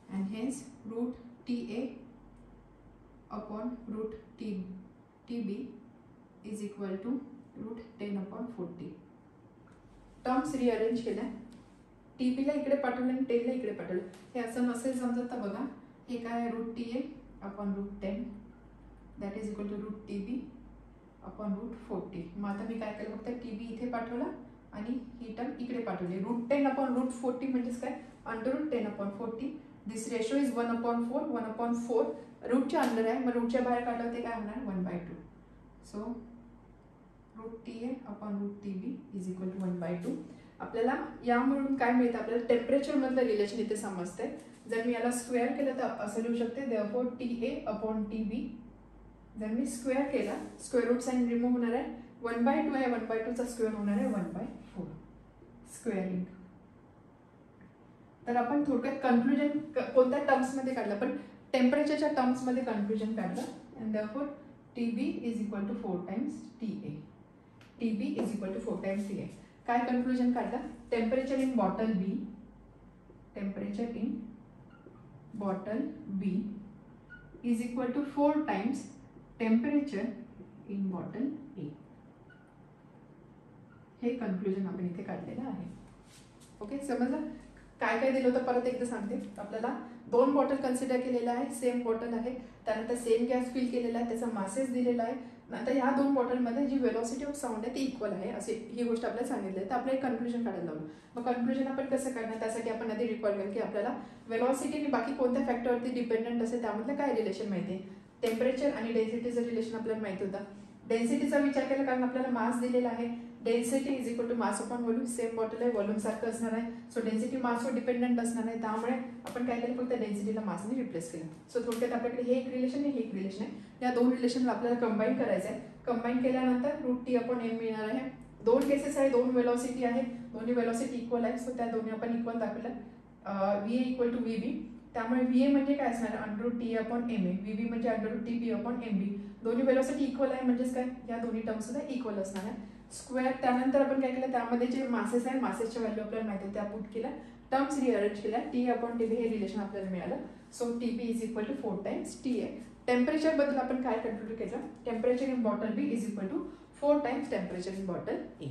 and hence root TA upon root TB is equal to root 10 upon 40. Terms rearrange केल्या, TB ला इकडे पाठवलं आणि 10 ला इकडे पाठवलं. हे असं नसेल समजत तर बघा, हे काय आहे, root TA upon root 10 that is equal to root TB upon root 40. मग आता मी काय केलं, फक्त TB इथे पाठवला आणि ही टर्म इकडे पाठवली. रूट 10 अपॉन रूट 40 म्हणजेच काय, under root 10 upon 40. This ratio is 1 upon 4, 1 upon 4 रूटच्या अंडर आहे, मग रूटच्या बाहेर काढलं ते काय होणार, 1/2. So root T A upon root T B is equal to 1/2. आपल्याला यामधून काय मिळतं, आपल्याला टेम्परेचरमधलं रिलेशन इथे समजतंय. जर मी याला स्क्वेअर केलं तर असं लिहू शकते, therefore T A upon T B. जर मी स्क्वेअर केला, स्क्वेअर रूट साइन रिमूव्ह होणार आहे, 1/2 आहे, 1/2चा स्क्वेअर होणार आहे 1/4 स्क्वेअरिंग. तर आपण थोडक्यात कन्क्लुजन कोणत्या टर्म्समध्ये काढलं, पण टेम्परेचरच्या टर्म्समध्ये कन्क्लुजन काढलं. And therefore T B is equal to 4 times T A. T B is equal to 4 times T A. काय कन्क्लुजन काढलं, temperature in bottle B, temperature in bottle B is equal to 4 times temperature in bottle A. हे conclusion आपण इथे काढलेलं आहे. Okay, समजलं? काय काय दिलं होतं परत एकदा सांगते. आपल्याला 2 बॉटल कन्सिडर केलेलं आहे, सेम बॉटल आहे, त्यानंतर सेम गॅस फिल केलेला आहे, त्याचा मासेस दिलेला आहे, नंतर ह्या दोन बॉटलमध्ये जी वेलॉसिटी ऑफ साऊंड आहे ती इक्वल आहे असे ही गोष्ट आपल्याला सांगितली आहे. तर आपल्याला एक कन्क्लुजन काढायला लावलं. मग कन्क्लुजन आपण कसं करणार, त्यासाठी आपण आधी रिकॉल करू की आपल्याला वेलॉसिटी आणि बाकी कोणत्या फॅक्टरवरती डिपेंडंट असेल त्यामधलं काय रिलेशन माहिती आहे. टेम्परेचर आणि डेन्सिटीचं रिलेशन आपल्याला माहिती होतं. डेन्सिटीचा विचार केला कारण आपल्याला मास दिलेला आहे. Density is equal to mass upon volume. Same bottle आहे, व्हॉल्यूम सारखं असणार आहे. सो डेन्सिटी मासवर डिपेंडंट असणार आहे. त्यामुळे आपण काय केलं, फक्त डेन्सिटीला मासने रिप्लेस केलं. सो थोडक्यात आपल्याकडे हे एक रिलेशन आहे, हे एक रिलेशन आहे. या दोन रिलेशनला आपल्याला कंबाईन करायचं आहे. कंबाईन केल्यानंतर √T/m मिळणार आहे. दोन केसेस आहे, दोन वेलॉसिटी आहे, दोन्ही वेलॉसिटी इक्वल आहे. सो त्या दोन्ही आपण इक्वल दाखवलं. VA equal to VB. त्यामुळे VA म्हणजे काय असणार, √T/ma. VB म्हणजे √TP/MB. दोन्ही वेलॉसिटी इक्वल आहे म्हणजेच काय, या दोन्ही टर्म्स सुद्धा इक्वल असणार आहे. स्क्वेअर. त्यानंतर आपण काय केलं, त्यामध्ये जे मासेस आहे मासेसच्या व्हॅल्यू आपल्याला माहिती आहे त्या पुट केल्या, टर्म्स रिअरेंज केल्या. T/TB हे रिलेशन आपल्याला मिळालं. So TB is equal to 4 times T आहे. टेम्परेचर बद्दल आपण काय कन्क्लूड केलं, temperature in bottle B is equal to 4 times temperature in bottle A.